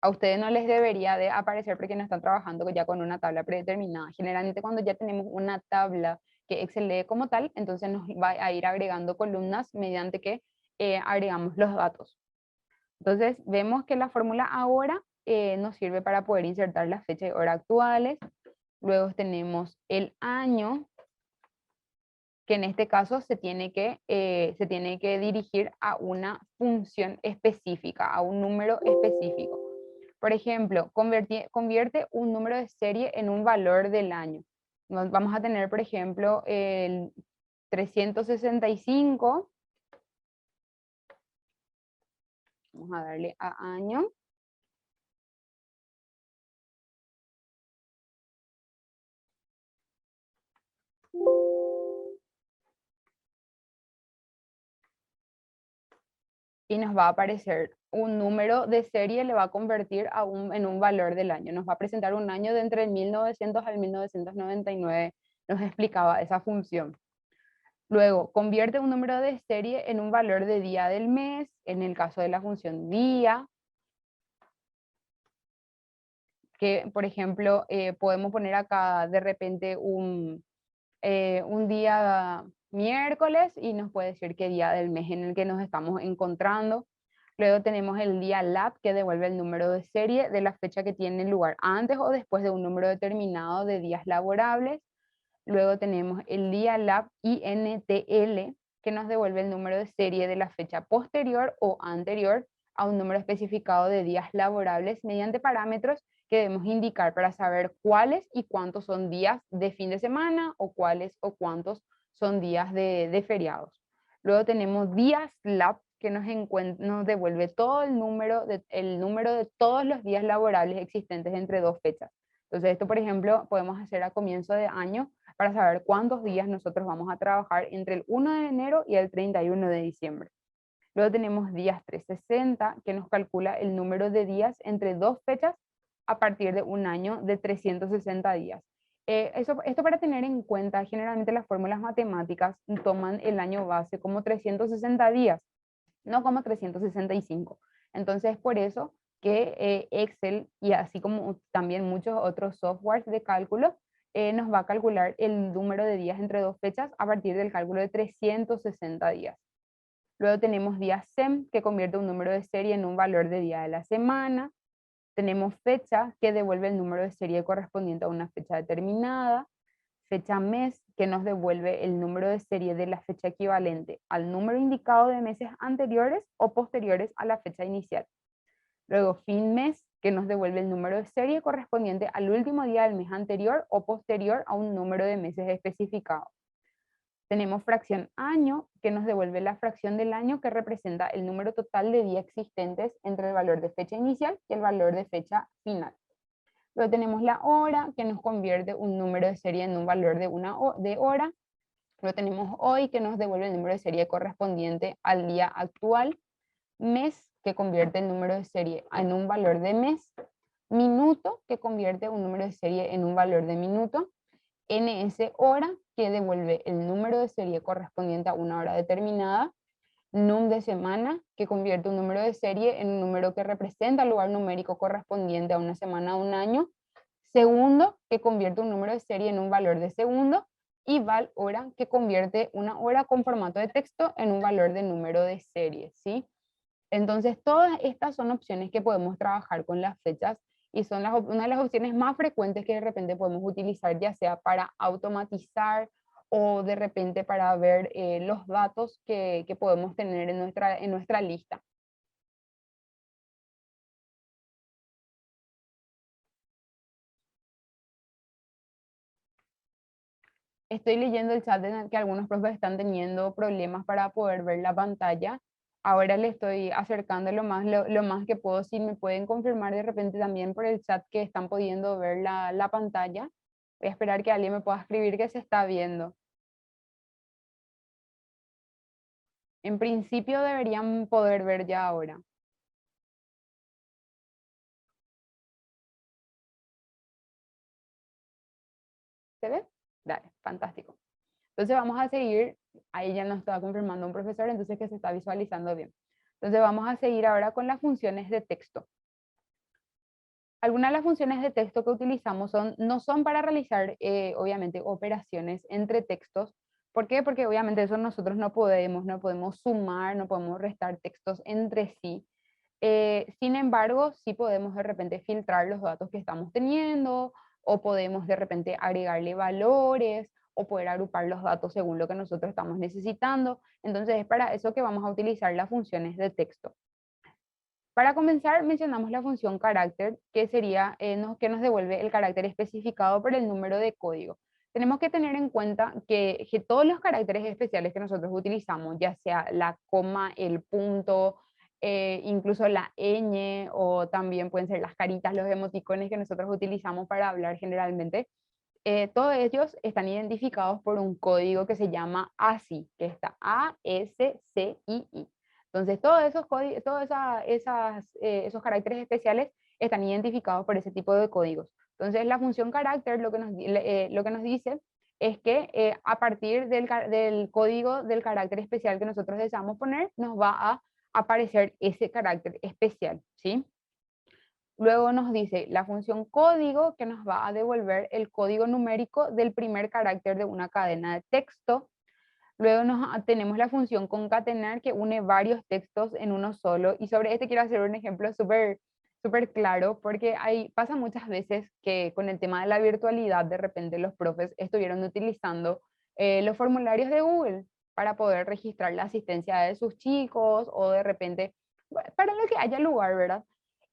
A ustedes no les debería de aparecer porque no están trabajando ya con una tabla predeterminada. Generalmente cuando ya tenemos una tabla que Excel lee como tal, entonces nos va a ir agregando columnas mediante que agregamos los datos. Entonces vemos que la fórmula ahora nos sirve para poder insertar la fecha y hora actuales. Luego tenemos el año, que en este caso se tiene que dirigir a una función específica, a un número específico. Por ejemplo, convierte un número de serie en un valor del año. Vamos a tener, por ejemplo, el 365. Vamos a darle a año. Y nos va a aparecer un número de serie, le va a convertir en un valor del año. Nos va a presentar un año de entre el 1900 al 1999. Nos explicaba esa función. Luego, convierte un número de serie en un valor de día del mes, en el caso de la función día, que por ejemplo podemos poner acá de repente un día miércoles y nos puede decir qué día del mes en el que nos estamos encontrando. Luego tenemos el día LAB, que devuelve el número de serie de la fecha que tiene lugar antes o después de un número determinado de días laborables. Luego tenemos el día LAB INTL, que nos devuelve el número de serie de la fecha posterior o anterior a un número especificado de días laborables mediante parámetros que debemos indicar para saber cuáles y cuántos son días de fin de semana o cuáles o cuántos son días de feriados. Luego tenemos días LAB, que nos devuelve todo el número de todos los días laborables existentes entre dos fechas. Entonces esto, por ejemplo, podemos hacer a comienzo de año para saber cuántos días nosotros vamos a trabajar entre el 1 de enero y el 31 de diciembre. Luego tenemos días 360, que nos calcula el número de días entre dos fechas a partir de un año de 360 días. Esto para tener en cuenta, generalmente las fórmulas matemáticas toman el año base como 360 días, no como 365. Entonces, por eso que Excel y así como también muchos otros softwares de cálculo nos va a calcular el número de días entre dos fechas a partir del cálculo de 360 días. Luego tenemos día SEM, que convierte un número de serie en un valor de día de la semana. Tenemos fecha, que devuelve el número de serie correspondiente a una fecha determinada. Fecha mes, que nos devuelve el número de serie de la fecha equivalente al número indicado de meses anteriores o posteriores a la fecha inicial. Luego fin mes, que nos devuelve el número de serie correspondiente al último día del mes anterior o posterior a un número de meses especificado. Tenemos fracción año, que nos devuelve la fracción del año que representa el número total de días existentes entre el valor de fecha inicial y el valor de fecha final. Luego tenemos la hora, que nos convierte un número de serie en un valor de hora. Luego tenemos hoy, que nos devuelve el número de serie correspondiente al día actual. Mes, que convierte el número de serie en un valor de mes. Minuto, que convierte un número de serie en un valor de minuto. NS hora, que devuelve el número de serie correspondiente a una hora determinada. Num de semana, que convierte un número de serie en un número que representa el lugar numérico correspondiente a una semana o un año. Segundo, que convierte un número de serie en un valor de segundo. Y val hora, que convierte una hora con formato de texto en un valor de número de serie, ¿sí? Entonces, todas estas son opciones que podemos trabajar con las fechas y son una de las opciones más frecuentes que de repente podemos utilizar, ya sea para automatizar o de repente para ver los datos que podemos tener en nuestra lista. Estoy leyendo el chat en el que algunos profes están teniendo problemas para poder ver la pantalla. Ahora le estoy acercando lo más que puedo. Si me pueden confirmar de repente también por el chat que están pudiendo ver la pantalla. Voy a esperar que alguien me pueda escribir que se está viendo. En principio deberían poder ver ya ahora. ¿Se ve? Dale, fantástico. Entonces vamos a seguir, ahí ya nos está confirmando un profesor, entonces que se está visualizando bien. Entonces vamos a seguir ahora con las funciones de texto. Algunas de las funciones de texto que utilizamos no son para realizar, obviamente, operaciones entre textos. ¿Por qué? Porque obviamente eso nosotros no podemos sumar, no podemos restar textos entre sí. Sin embargo, sí podemos de repente filtrar los datos que estamos teniendo o podemos de repente agregarle valores o poder agrupar los datos según lo que nosotros estamos necesitando. Entonces es para eso que vamos a utilizar las funciones de texto. Para comenzar, mencionamos la función carácter, que sería que nos devuelve el carácter especificado por el número de código. Tenemos que tener en cuenta que todos los caracteres especiales que nosotros utilizamos, ya sea la coma, el punto, incluso la ñ, o también pueden ser las caritas, los emoticones que nosotros utilizamos para hablar generalmente, todos ellos están identificados por un código que se llama ASCII, que está A-S-C-I-I. Entonces, todos esos, esos caracteres especiales están identificados por ese tipo de códigos. Entonces, la función carácter lo que nos dice es que a partir del código del carácter especial que nosotros deseamos poner, nos va a aparecer ese carácter especial, ¿sí? Luego nos dice la función código, que nos va a devolver el código numérico del primer carácter de una cadena de texto. Luego tenemos la función concatenar, que une varios textos en uno solo. Y sobre este quiero hacer un ejemplo súper claro, porque pasa muchas veces que con el tema de la virtualidad, de repente los profes estuvieron utilizando los formularios de Google para poder registrar la asistencia de sus chicos o de repente, bueno, para lo que haya lugar, ¿verdad?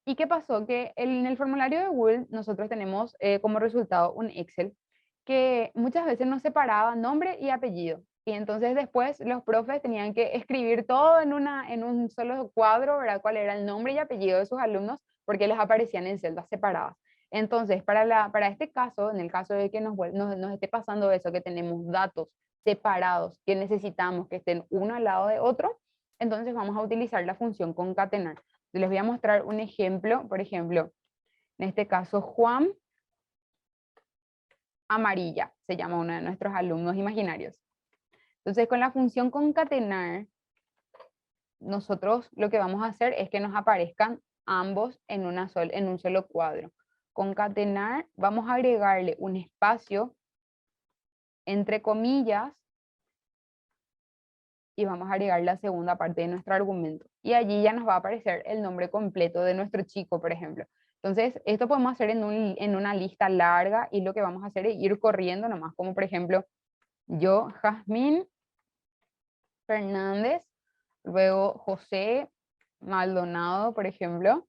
¿Y qué pasó? Que en el formulario de Google nosotros tenemos como resultado un Excel que muchas veces nos separaba nombre y apellido. Y entonces después los profes tenían que escribir todo en un solo cuadro, ¿verdad? Cuál era el nombre y apellido de sus alumnos, porque les aparecían en celdas separadas. Entonces, para este caso, en el caso de que nos esté pasando eso, que tenemos datos separados, que necesitamos que estén uno al lado de otro, entonces vamos a utilizar la función concatenar. Les voy a mostrar un ejemplo, por ejemplo, en este caso Juan Amarilla, se llama uno de nuestros alumnos imaginarios. Entonces, con la función concatenar, nosotros lo que vamos a hacer es que nos aparezcan ambos en un solo cuadro. Concatenar, vamos a agregarle un espacio entre comillas y vamos a agregar la segunda parte de nuestro argumento. Y allí ya nos va a aparecer el nombre completo de nuestro chico, por ejemplo. Entonces, esto podemos hacer en una lista larga y lo que vamos a hacer es ir corriendo nomás, como por ejemplo, yo, Jazmín Fernández, luego José Maldonado, por ejemplo.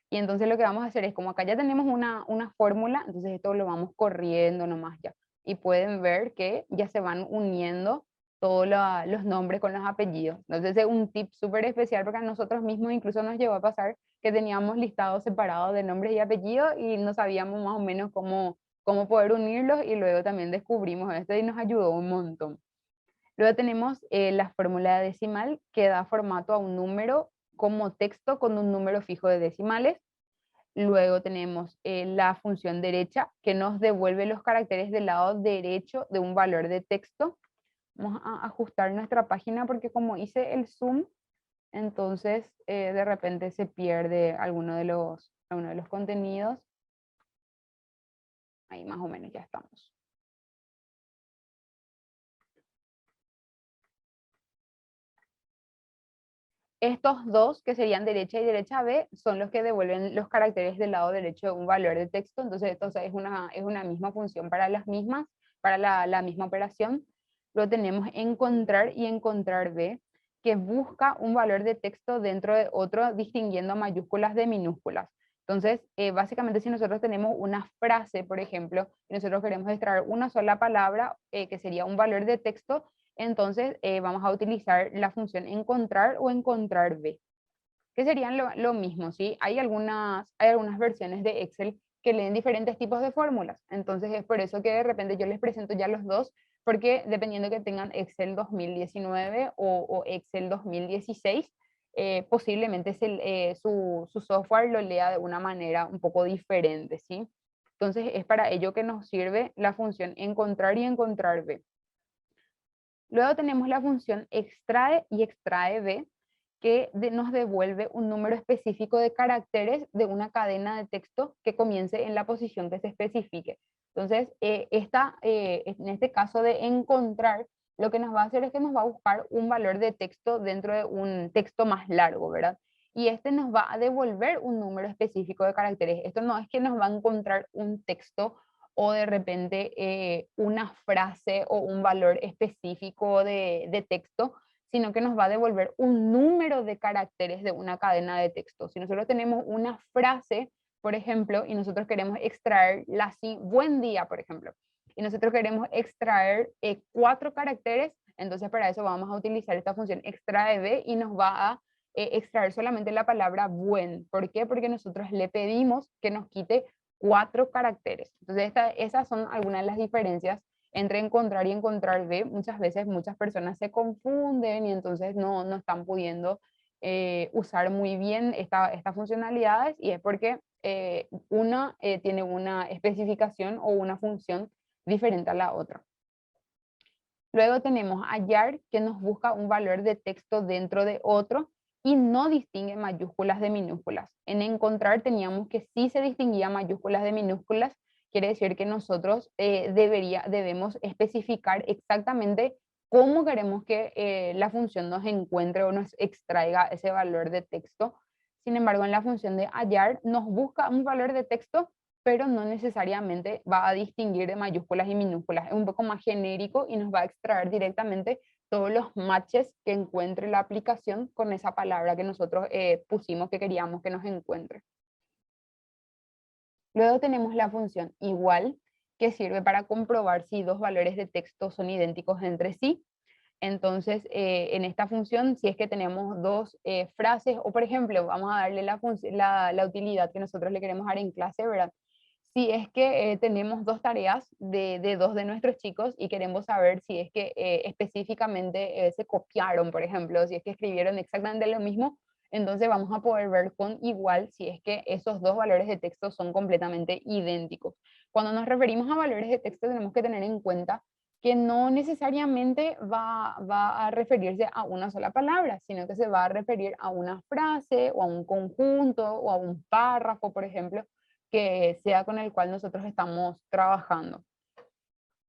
Y entonces lo que vamos a hacer es, como acá ya tenemos una fórmula, entonces esto lo vamos corriendo nomás ya. Y pueden ver que ya se van uniendo todos los nombres con los apellidos. Entonces es un tip súper especial porque a nosotros mismos incluso nos llegó a pasar que teníamos listados separados de nombres y apellidos y no sabíamos más o menos cómo poder unirlos, y luego también descubrimos esto y nos ayudó un montón. Luego tenemos la fórmula decimal, que da formato a un número como texto con un número fijo de decimales. Luego tenemos la función derecha, que nos devuelve los caracteres del lado derecho de un valor de texto. Vamos a ajustar nuestra página porque como hice el zoom, entonces de repente se pierde alguno de los contenidos. Ahí más o menos ya estamos. Estos dos, que serían derecha y derecha B, son los que devuelven los caracteres del lado derecho de un valor de texto. Entonces, esto es una misma función para las mismas, para la misma operación. Luego tenemos encontrar y encontrar B, que busca un valor de texto dentro de otro, distinguiendo mayúsculas de minúsculas. Entonces, básicamente, si nosotros tenemos una frase, por ejemplo, y nosotros queremos extraer una sola palabra, que sería un valor de texto, entonces vamos a utilizar la función encontrar o encontrar B, que serían lo mismo, ¿sí? Hay algunas versiones de Excel que leen diferentes tipos de fórmulas, entonces es por eso que de repente yo les presento ya los dos, porque dependiendo que tengan Excel 2019 o Excel 2016, posiblemente su software lo lea de una manera un poco diferente, ¿sí? Entonces es para ello que nos sirve la función encontrar y encontrar B. Luego tenemos la función extrae y extrae B, que nos devuelve un número específico de caracteres de una cadena de texto que comience en la posición que se especifique. Entonces, en este caso de encontrar, lo que nos va a hacer es que nos va a buscar un valor de texto dentro de un texto más largo, ¿verdad? y este nos va a devolver un número específico de caracteres. Esto no es que nos va a encontrar un texto o de repente una frase o un valor específico de texto, sino que nos va a devolver un número de caracteres de una cadena de texto. Si nosotros tenemos una frase, por ejemplo, y nosotros queremos extraer buen día, por ejemplo, y nosotros queremos extraer 4 caracteres, entonces para eso vamos a utilizar esta función extrae b y nos va a extraer solamente la palabra buen. ¿Por qué? Porque nosotros le pedimos que nos quite 4 caracteres. Entonces esas son algunas de las diferencias entre encontrar y encontrar b. Muchas veces muchas personas se confunden y entonces no están pudiendo usar muy bien estas funcionalidades, y es porque una tiene una especificación o una función diferente a la otra. Luego tenemos hallar, que nos busca un valor de texto dentro de otro y no distingue mayúsculas de minúsculas. En encontrar teníamos que sí se distinguía mayúsculas de minúsculas, quiere decir que nosotros debemos especificar exactamente cómo queremos que la función nos encuentre o nos extraiga ese valor de texto. Sin embargo, en la función de hallar nos busca un valor de texto, pero no necesariamente va a distinguir de mayúsculas y minúsculas. Es un poco más genérico y nos va a extraer directamente todos los matches que encuentre la aplicación con esa palabra que nosotros pusimos que queríamos que nos encuentre. Luego tenemos la función igual, que sirve para comprobar si dos valores de texto son idénticos entre sí. Entonces, en esta función, si es que tenemos dos frases, o por ejemplo, vamos a darle la utilidad que nosotros le queremos dar en clase, ¿verdad? Si es que tenemos dos tareas de dos de nuestros chicos y queremos saber si es que específicamente se copiaron, por ejemplo, si es que escribieron exactamente lo mismo, entonces vamos a poder ver con igual si es que esos dos valores de texto son completamente idénticos. Cuando nos referimos a valores de texto tenemos que tener en cuenta que no necesariamente va a referirse a una sola palabra, sino que se va a referir a una frase o a un conjunto o a un párrafo, por ejemplo, que sea con el cual nosotros estamos trabajando.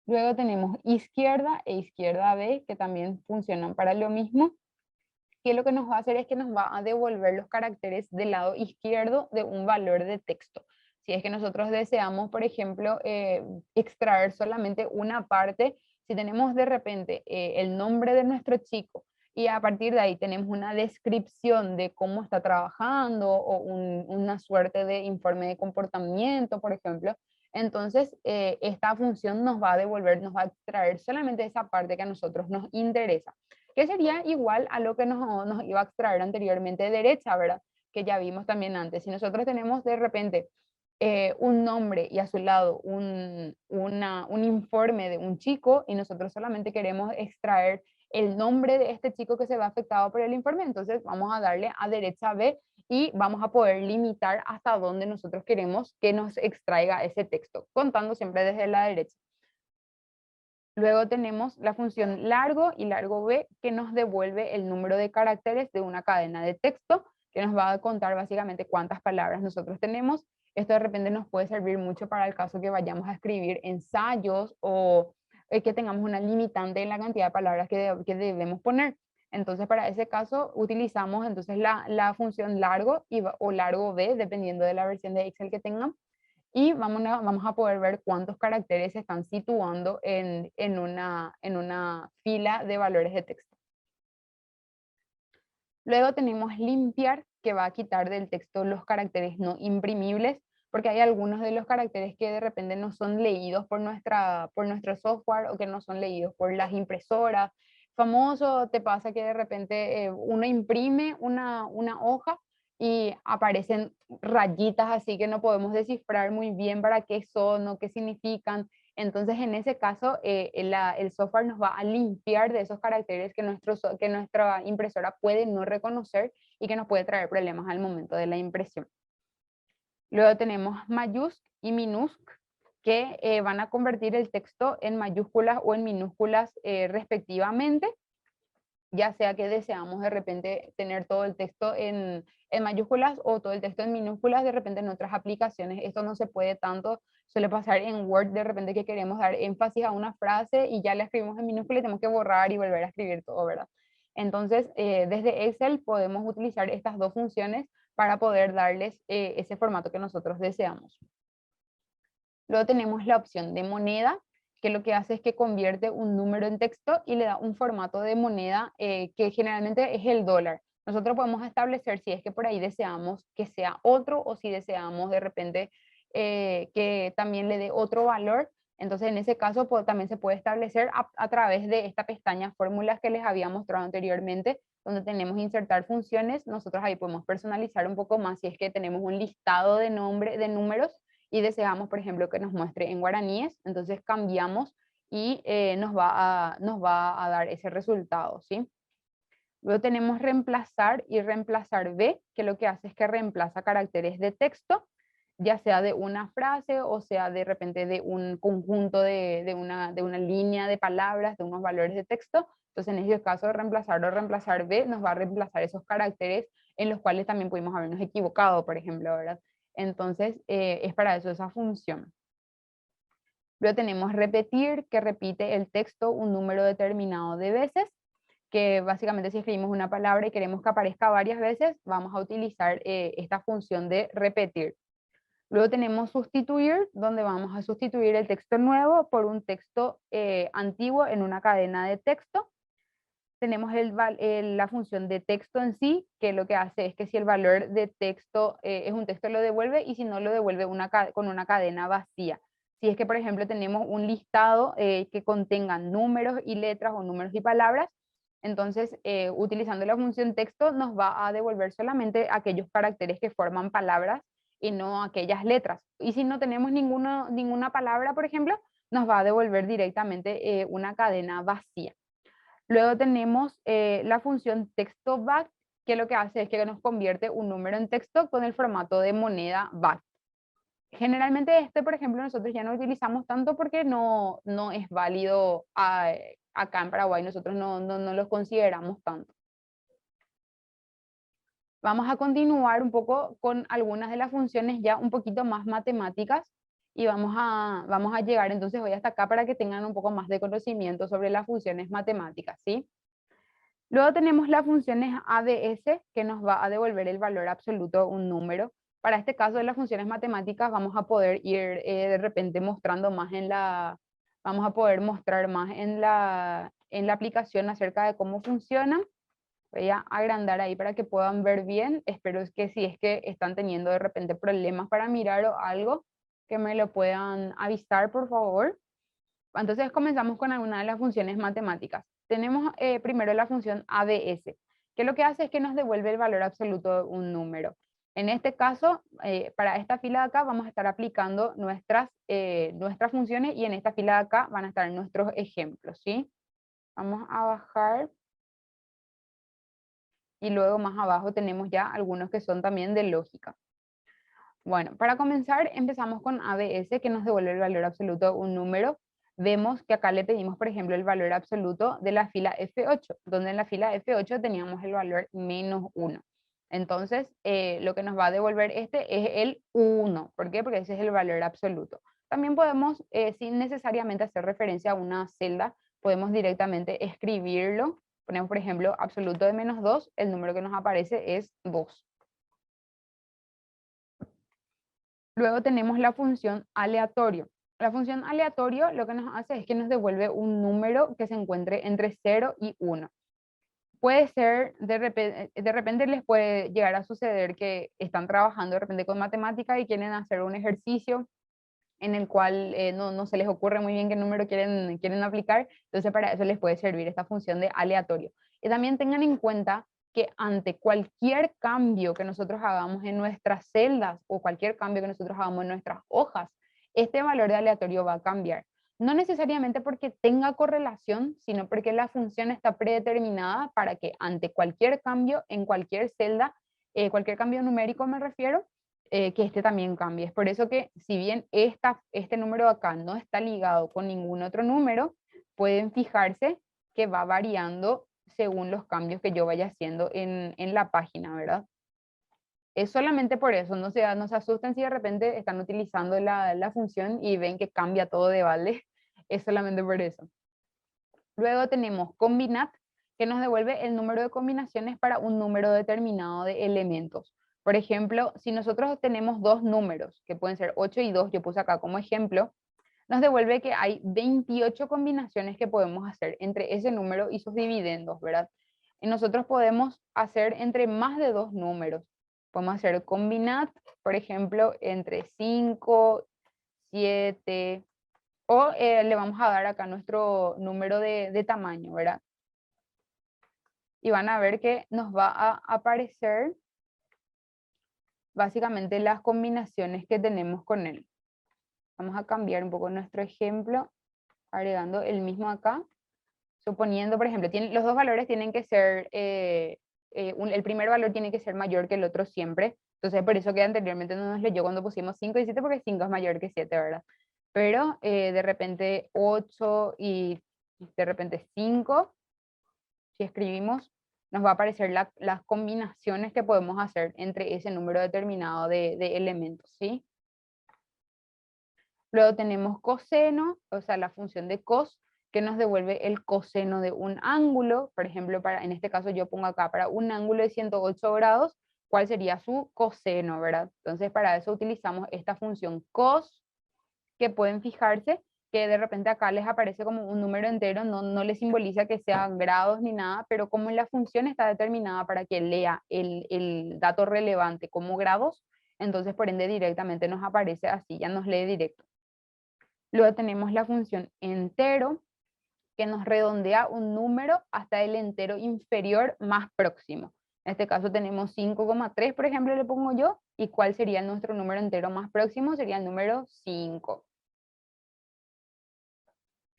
Luego tenemos izquierda e izquierda B, que también funcionan para lo mismo, que lo que nos va a hacer es que nos va a devolver los caracteres del lado izquierdo de un valor de texto. Si es que nosotros deseamos, por ejemplo, extraer solamente una parte, si tenemos de repente el nombre de nuestro chico y a partir de ahí tenemos una descripción de cómo está trabajando o una suerte de informe de comportamiento, por ejemplo, entonces esta función nos va a devolver, nos va a extraer solamente esa parte que a nosotros nos interesa, que sería igual a lo que nos iba a extraer anteriormente derecha, ¿verdad? Que ya vimos también antes. Si nosotros tenemos de repente un nombre y a su lado un informe de un chico y nosotros solamente queremos extraer el nombre de este chico que se ve afectado por el informe, entonces vamos a darle a derecha B y vamos a poder limitar hasta dónde nosotros queremos que nos extraiga ese texto, contando siempre desde la derecha. Luego tenemos la función largo y largo B, que nos devuelve el número de caracteres de una cadena de texto, que nos va a contar básicamente cuántas palabras nosotros tenemos. Esto de repente nos puede servir mucho para el caso que vayamos a escribir ensayos o que tengamos una limitante en la cantidad de palabras que debemos poner. Entonces, para ese caso, utilizamos entonces la función largo o largo B, dependiendo de la versión de Excel que tengan, y vamos a poder ver cuántos caracteres se están situando en una fila de valores de texto. Luego tenemos limpiar, que va a quitar del texto los caracteres no imprimibles, porque hay algunos de los caracteres que de repente no son leídos por nuestro software o que no son leídos por las impresoras. Famoso, te pasa que de repente uno imprime una hoja y aparecen rayitas así que no podemos descifrar muy bien para qué son o qué significan. Entonces, en ese caso, el software nos va a limpiar de esos caracteres que nuestra impresora puede no reconocer y que nos puede traer problemas al momento de la impresión. Luego tenemos mayúsc y minúsc, que van a convertir el texto en mayúsculas o en minúsculas respectivamente, ya sea que deseamos de repente tener todo el texto en mayúsculas o todo el texto en minúsculas, de repente en otras aplicaciones esto no se puede tanto, suele pasar en Word de repente que queremos dar énfasis a una frase y ya la escribimos en minúscula y tenemos que borrar y volver a escribir todo, ¿verdad? Entonces, desde Excel podemos utilizar estas dos funciones para poder darles ese formato que nosotros deseamos. Luego tenemos la opción de moneda, que lo que hace es que convierte un número en texto y le da un formato de moneda que generalmente es el dólar. Nosotros podemos establecer si es que por ahí deseamos que sea otro o si deseamos de repente que también le dé otro valor. Entonces, en ese caso también se puede establecer a través de esta pestaña fórmulas que les había mostrado anteriormente, donde tenemos insertar funciones. Nosotros ahí podemos personalizar un poco más si es que tenemos un listado de números y deseamos, por ejemplo, que nos muestre en guaraníes, entonces cambiamos y nos va a dar ese resultado, ¿sí? Luego tenemos reemplazar y reemplazar B, que lo que hace es que reemplaza caracteres de texto, ya sea de una frase o sea de repente de un conjunto de una línea de palabras, de unos valores de texto. Entonces, en ese caso, reemplazar o reemplazar B nos va a reemplazar esos caracteres en los cuales también pudimos habernos equivocado, por ejemplo, ¿verdad? Entonces, es para eso esa función. Luego tenemos repetir, que repite el texto un número determinado de veces, que básicamente si escribimos una palabra y queremos que aparezca varias veces, vamos a utilizar esta función de repetir. Luego tenemos sustituir, donde vamos a sustituir el texto nuevo por un texto antiguo en una cadena de texto. Tenemos la función de texto en sí, que lo que hace es que si el valor de texto es un texto lo devuelve y si no lo devuelve con una cadena vacía. Si es que, por ejemplo, tenemos un listado que contenga números y letras o números y palabras, entonces utilizando la función texto nos va a devolver solamente aquellos caracteres que forman palabras y no aquellas letras. Y si no tenemos ninguna palabra, por ejemplo, nos va a devolver directamente una cadena vacía. Luego tenemos la función texto back, que lo que hace es que nos convierte un número en texto con el formato de moneda back. Generalmente por ejemplo, nosotros ya no utilizamos tanto porque no es válido acá en Paraguay, nosotros no los consideramos tanto. Vamos a continuar un poco con algunas de las funciones ya un poquito más matemáticas y vamos a llegar entonces hoy hasta acá para que tengan un poco más de conocimiento sobre las funciones matemáticas, ¿sí? Luego tenemos las funciones ADS, que nos va a devolver el valor absoluto, un número. Para este caso de las funciones matemáticas vamos a poder ir de repente mostrando más vamos a poder mostrar más en la aplicación acerca de cómo funcionan. Voy a agrandar ahí para que puedan ver bien. Espero que si es que están teniendo de repente problemas para mirar o algo, que me lo puedan avisar, por favor. Entonces comenzamos con alguna de las funciones matemáticas. Tenemos primero la función ADS, que lo que hace es que nos devuelve el valor absoluto de un número. En este caso, para esta fila de acá vamos a estar aplicando nuestras funciones y en esta fila de acá van a estar nuestros ejemplos, ¿sí? Vamos a bajar. Y luego más abajo tenemos ya algunos que son también de lógica. Bueno, para comenzar empezamos con ABS, que nos devuelve el valor absoluto de un número. Vemos que acá le pedimos, por ejemplo, el valor absoluto de la fila F8, donde en la fila F8 teníamos el valor -1. Entonces, lo que nos va a devolver este es el 1. ¿Por qué? Porque ese es el valor absoluto. También podemos, sin necesariamente hacer referencia a una celda, podemos directamente escribirlo. Ponemos, por ejemplo, absoluto de -2, el número que nos aparece es 2. Luego tenemos la función aleatorio. La función aleatorio lo que nos hace es que nos devuelve un número que se encuentre entre 0 y 1. Puede ser, de repente les puede llegar a suceder que están trabajando de repente con matemática y quieren hacer un ejercicio en el cual no se les ocurre muy bien qué número quieren aplicar, entonces para eso les puede servir esta función de aleatorio. Y también tengan en cuenta que ante cualquier cambio que nosotros hagamos en nuestras celdas o cualquier cambio que nosotros hagamos en nuestras hojas, este valor de aleatorio va a cambiar. No necesariamente porque tenga correlación, sino porque la función está predeterminada para que ante cualquier cambio en cualquier celda, cualquier cambio numérico me refiero, que este también cambie. Es por eso que si bien este número de acá no está ligado con ningún otro número, pueden fijarse que va variando según los cambios que yo vaya haciendo en la página, ¿verdad? Es solamente por eso, no se asusten si de repente están utilizando la función y ven que cambia todo de balde, es solamente por eso. Luego tenemos combinat, que nos devuelve el número de combinaciones para un número determinado de elementos. Por ejemplo, si nosotros tenemos dos números, que pueden ser 8 y 2, yo puse acá como ejemplo, nos devuelve que hay 28 combinaciones que podemos hacer entre ese número y sus dividendos, ¿verdad? Y nosotros podemos hacer entre más de dos números. Podemos hacer combinat, por ejemplo, entre 5, 7, o le vamos a dar acá nuestro número de tamaño, ¿verdad? Y van a ver que nos va a aparecer básicamente las combinaciones que tenemos con él. Vamos a cambiar un poco nuestro ejemplo, agregando el mismo acá. Suponiendo, por ejemplo, los dos valores tienen que ser, el primer valor tiene que ser mayor que el otro siempre. Entonces, por eso que anteriormente no nos leyó cuando pusimos 5 y 7, porque 5 es mayor que 7, ¿verdad? Pero de repente 8 y de repente 5, si escribimos, nos va a aparecer las combinaciones que podemos hacer entre ese número determinado de elementos, ¿sí? Luego tenemos coseno, o sea, la función de cos, que nos devuelve el coseno de un ángulo. Por ejemplo, en este caso yo pongo acá para un ángulo de 108 grados, ¿cuál sería su coseno, verdad? Entonces, para eso utilizamos esta función cos, que pueden fijarse que de repente acá les aparece como un número entero, no les simboliza que sean grados ni nada, pero como la función está determinada para que lea el dato relevante como grados, entonces por ende directamente nos aparece así, ya nos lee directo. Luego tenemos la función entero, que nos redondea un número hasta el entero inferior más próximo. En este caso tenemos 5,3, por ejemplo, le pongo yo, y ¿cuál sería nuestro número entero más próximo? Sería el número 5.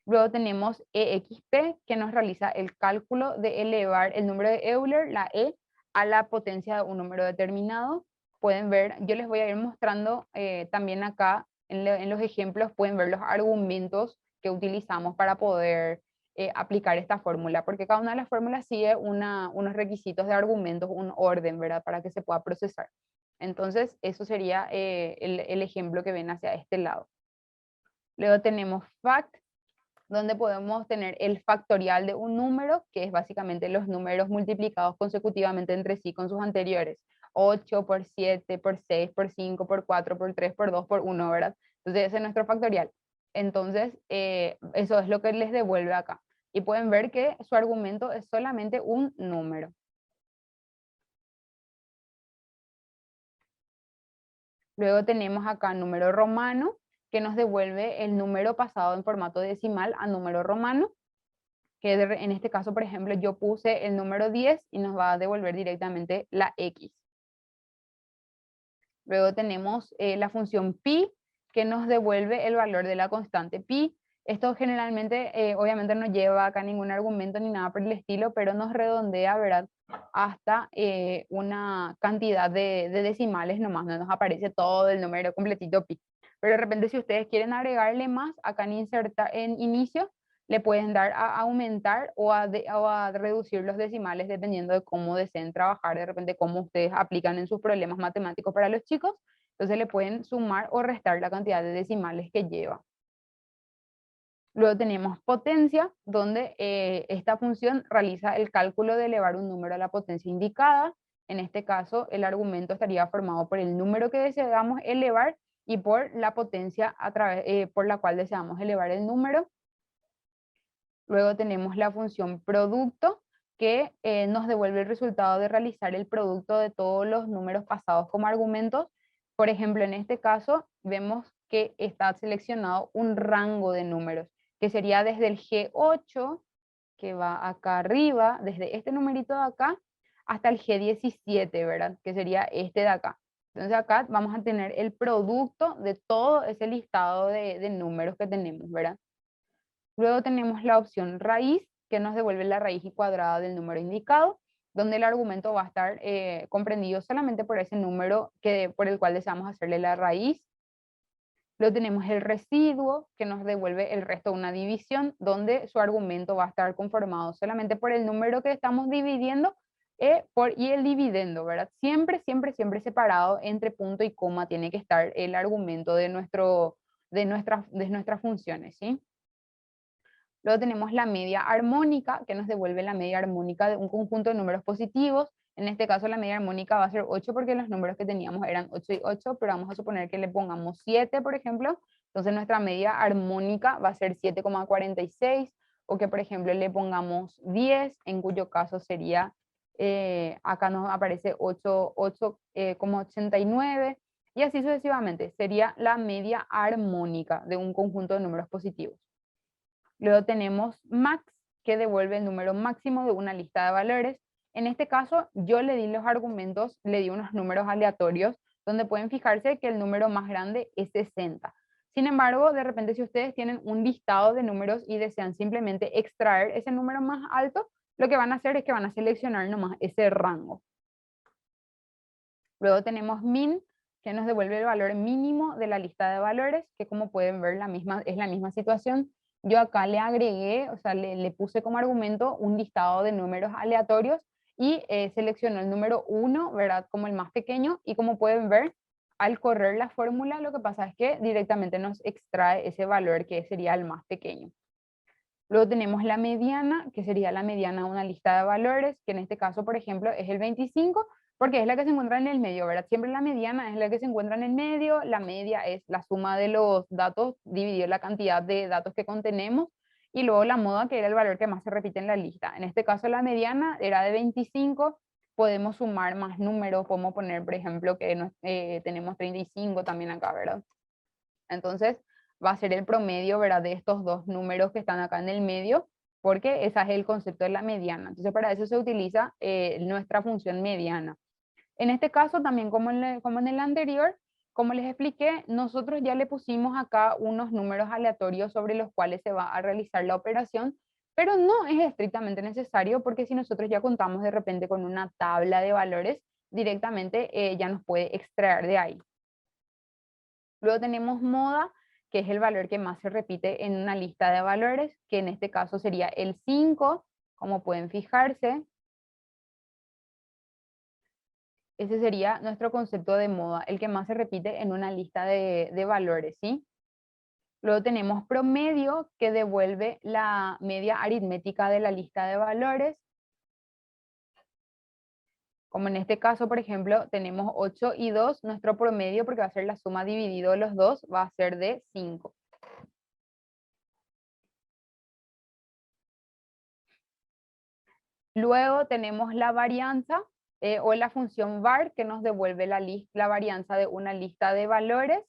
Luego tenemos EXP, que nos realiza el cálculo de elevar el número de Euler, la E, a la potencia de un número determinado. Pueden ver, yo les voy a ir mostrando también acá en los ejemplos, pueden ver los argumentos que utilizamos para poder aplicar esta fórmula, porque cada una de las fórmulas sigue unos requisitos de argumentos, un orden, ¿verdad? Para que se pueda procesar. Entonces, eso sería el ejemplo que ven hacia este lado. Luego tenemos fact, donde podemos tener el factorial de un número, que es básicamente los números multiplicados consecutivamente entre sí con sus anteriores. 8 por 7, por 6, por 5, por 4, por 3, por 2, por 1, ¿verdad? Entonces ese es nuestro factorial. Entonces, eso es lo que les devuelve acá. Y pueden ver que su argumento es solamente un número. Luego tenemos acá número romano, que nos devuelve el número pasado en formato decimal a número romano, que en este caso, por ejemplo, yo puse el número 10 y nos va a devolver directamente la X. Luego tenemos la función pi, que nos devuelve el valor de la constante pi. Esto generalmente, obviamente no lleva acá ningún argumento ni nada por el estilo, pero nos redondea, ¿verdad? Hasta una cantidad de decimales nomás, no nos aparece todo el número completito pi. Pero de repente si ustedes quieren agregarle más, acá en inicio, le pueden dar a aumentar o a reducir los decimales dependiendo de cómo deseen trabajar, de repente cómo ustedes aplican en sus problemas matemáticos para los chicos. Entonces le pueden sumar o restar la cantidad de decimales que lleva. Luego tenemos potencia, donde esta función realiza el cálculo de elevar un número a la potencia indicada. En este caso, el argumento estaría formado por el número que deseamos elevar y por la potencia por la cual deseamos elevar el número. Luego tenemos la función producto, que nos devuelve el resultado de realizar el producto de todos los números pasados como argumentos. Por ejemplo, en este caso vemos que está seleccionado un rango de números, que sería desde el G8, que va acá arriba, desde este numerito de acá, hasta el G17, ¿verdad? Que sería este de acá. Entonces acá vamos a tener el producto de todo ese listado de números que tenemos, ¿verdad? Luego tenemos la opción raíz, que nos devuelve la raíz cuadrada del número indicado, donde el argumento va a estar comprendido solamente por ese número por el cual deseamos hacerle la raíz. Luego tenemos el residuo, que nos devuelve el resto de una división, donde su argumento va a estar conformado solamente por el número que estamos dividiendo y el dividendo, ¿verdad? Siempre, siempre, siempre separado entre punto y coma tiene que estar el argumento de nuestras funciones, ¿sí? Luego tenemos la media armónica, que nos devuelve la media armónica de un conjunto de números positivos. En este caso la media armónica va a ser 8 porque los números que teníamos eran 8 y 8, pero vamos a suponer que le pongamos 7, por ejemplo. Entonces nuestra media armónica va a ser 7,46, o que por ejemplo le pongamos 10, en cuyo caso sería, acá nos aparece 8,89, y así sucesivamente. Sería la media armónica de un conjunto de números positivos. Luego tenemos max, que devuelve el número máximo de una lista de valores. En este caso, yo le di los argumentos, le di unos números aleatorios, donde pueden fijarse que el número más grande es 60. Sin embargo, de repente, si ustedes tienen un listado de números y desean simplemente extraer ese número más alto, lo que van a hacer es que van a seleccionar nomás ese rango. Luego tenemos min, que nos devuelve el valor mínimo de la lista de valores, que como pueden ver es la misma situación. Yo acá le agregué, o sea, le puse como argumento un listado de números aleatorios y seleccionó el número 1, ¿verdad? Como el más pequeño, y como pueden ver, al correr la fórmula, lo que pasa es que directamente nos extrae ese valor que sería el más pequeño. Luego tenemos la mediana, que sería la mediana de una lista de valores, que en este caso, por ejemplo, es el 25, porque es la que se encuentra en el medio, ¿verdad? Siempre la mediana es la que se encuentra en el medio, la media es la suma de los datos dividido la cantidad de datos que contenemos, y luego la moda, que era el valor que más se repite en la lista. En este caso la mediana era de 25, podemos sumar más números, podemos poner, por ejemplo, que tenemos 35 también acá, ¿verdad? Entonces va a ser el promedio, ¿verdad?, de estos dos números que están acá en el medio, porque ese es el concepto de la mediana. Entonces para eso se utiliza nuestra función mediana. En este caso, también como en el anterior, como les expliqué, nosotros ya le pusimos acá unos números aleatorios sobre los cuales se va a realizar la operación, pero no es estrictamente necesario, porque si nosotros ya contamos de repente con una tabla de valores, directamente ya nos puede extraer de ahí. Luego tenemos moda, que es el valor que más se repite en una lista de valores, que en este caso sería el 5, como pueden fijarse. Ese sería nuestro concepto de moda, el que más se repite en una lista de valores, ¿sí? Luego tenemos promedio, que devuelve la media aritmética de la lista de valores. Como en este caso, por ejemplo, tenemos 8 y 2, nuestro promedio, porque va a ser la suma dividido de los dos, va a ser de 5. Luego tenemos la varianza, o la función var, que nos devuelve la varianza de una lista de valores,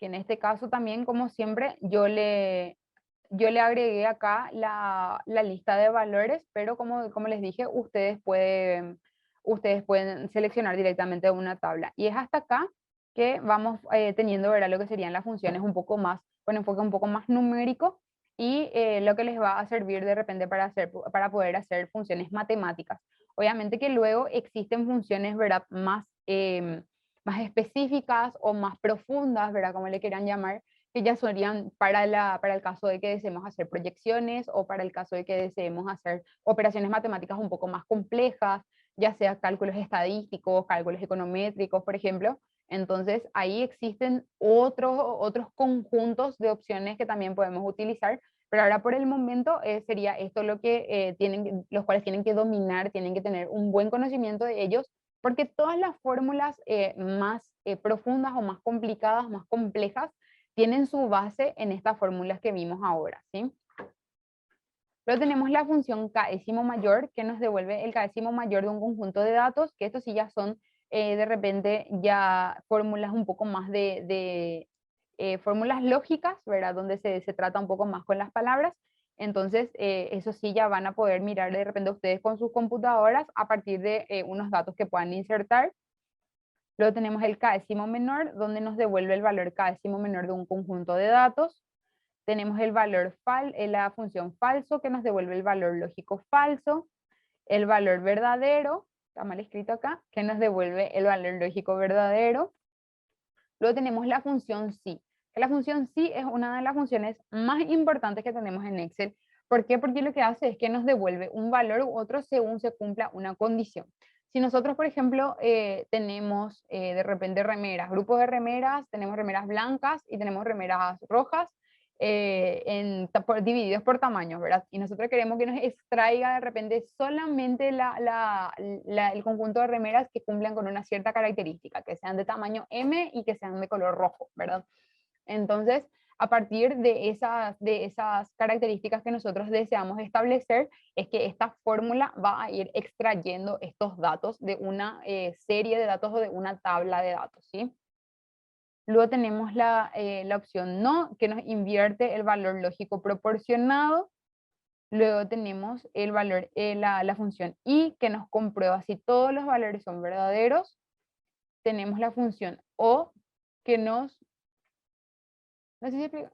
que en este caso también, como siempre, yo le agregué acá la lista de valores, pero como les dije, ustedes pueden seleccionar directamente una tabla. Y es hasta acá que vamos teniendo, ¿verdad?, lo que serían las funciones un poco más, con enfoque un poco más numérico, y lo que les va a servir de repente para poder hacer funciones matemáticas. Obviamente que luego existen funciones, ¿verdad?, más específicas o más profundas, ¿verdad?, como le quieran llamar, que ya serían para el caso de que deseemos hacer proyecciones, o para el caso de que deseemos hacer operaciones matemáticas un poco más complejas, ya sea cálculos estadísticos, cálculos econométricos, por ejemplo. Entonces ahí existen otros conjuntos de opciones que también podemos utilizar, pero ahora por el momento sería esto lo que los cuales tienen que dominar, tienen que tener un buen conocimiento de ellos, porque todas las fórmulas más profundas o más complicadas, más complejas, tienen su base en estas fórmulas que vimos ahora, ¿sí? Luego tenemos la función k'ésimo mayor, que nos devuelve el k'ésimo mayor de un conjunto de datos, que estos sí ya son de repente ya fórmulas un poco más de fórmulas lógicas, ¿verdad? Donde se trata un poco más con las palabras. Entonces, eso sí ya van a poder mirar de repente ustedes con sus computadoras a partir de unos datos que puedan insertar. Luego tenemos el k'ésimo menor, donde nos devuelve el valor k'ésimo menor de un conjunto de datos. Tenemos el valor la función falso, que nos devuelve el valor lógico falso. El valor verdadero, está mal escrito acá, que nos devuelve el valor lógico verdadero. Luego tenemos la función sí. La función sí es una de las funciones más importantes que tenemos en Excel. ¿Por qué? Porque lo que hace es que nos devuelve un valor u otro según se cumpla una condición. Si nosotros, por ejemplo, tenemos de repente remeras, grupos de remeras, tenemos remeras blancas y tenemos remeras rojas, divididos por tamaños, ¿verdad? Y nosotros queremos que nos extraiga de repente solamente el conjunto de remeras que cumplan con una cierta característica, que sean de tamaño M y que sean de color rojo, ¿verdad? Entonces, a partir de esas características que nosotros deseamos establecer, es que esta fórmula va a ir extrayendo estos datos de una serie de datos o de una tabla de datos, ¿sí? Luego tenemos la opción no, que nos invierte el valor lógico proporcionado. Luego tenemos el valor, la función y, que nos comprueba si todos los valores son verdaderos. Tenemos la función o, que nos... No sé si explico.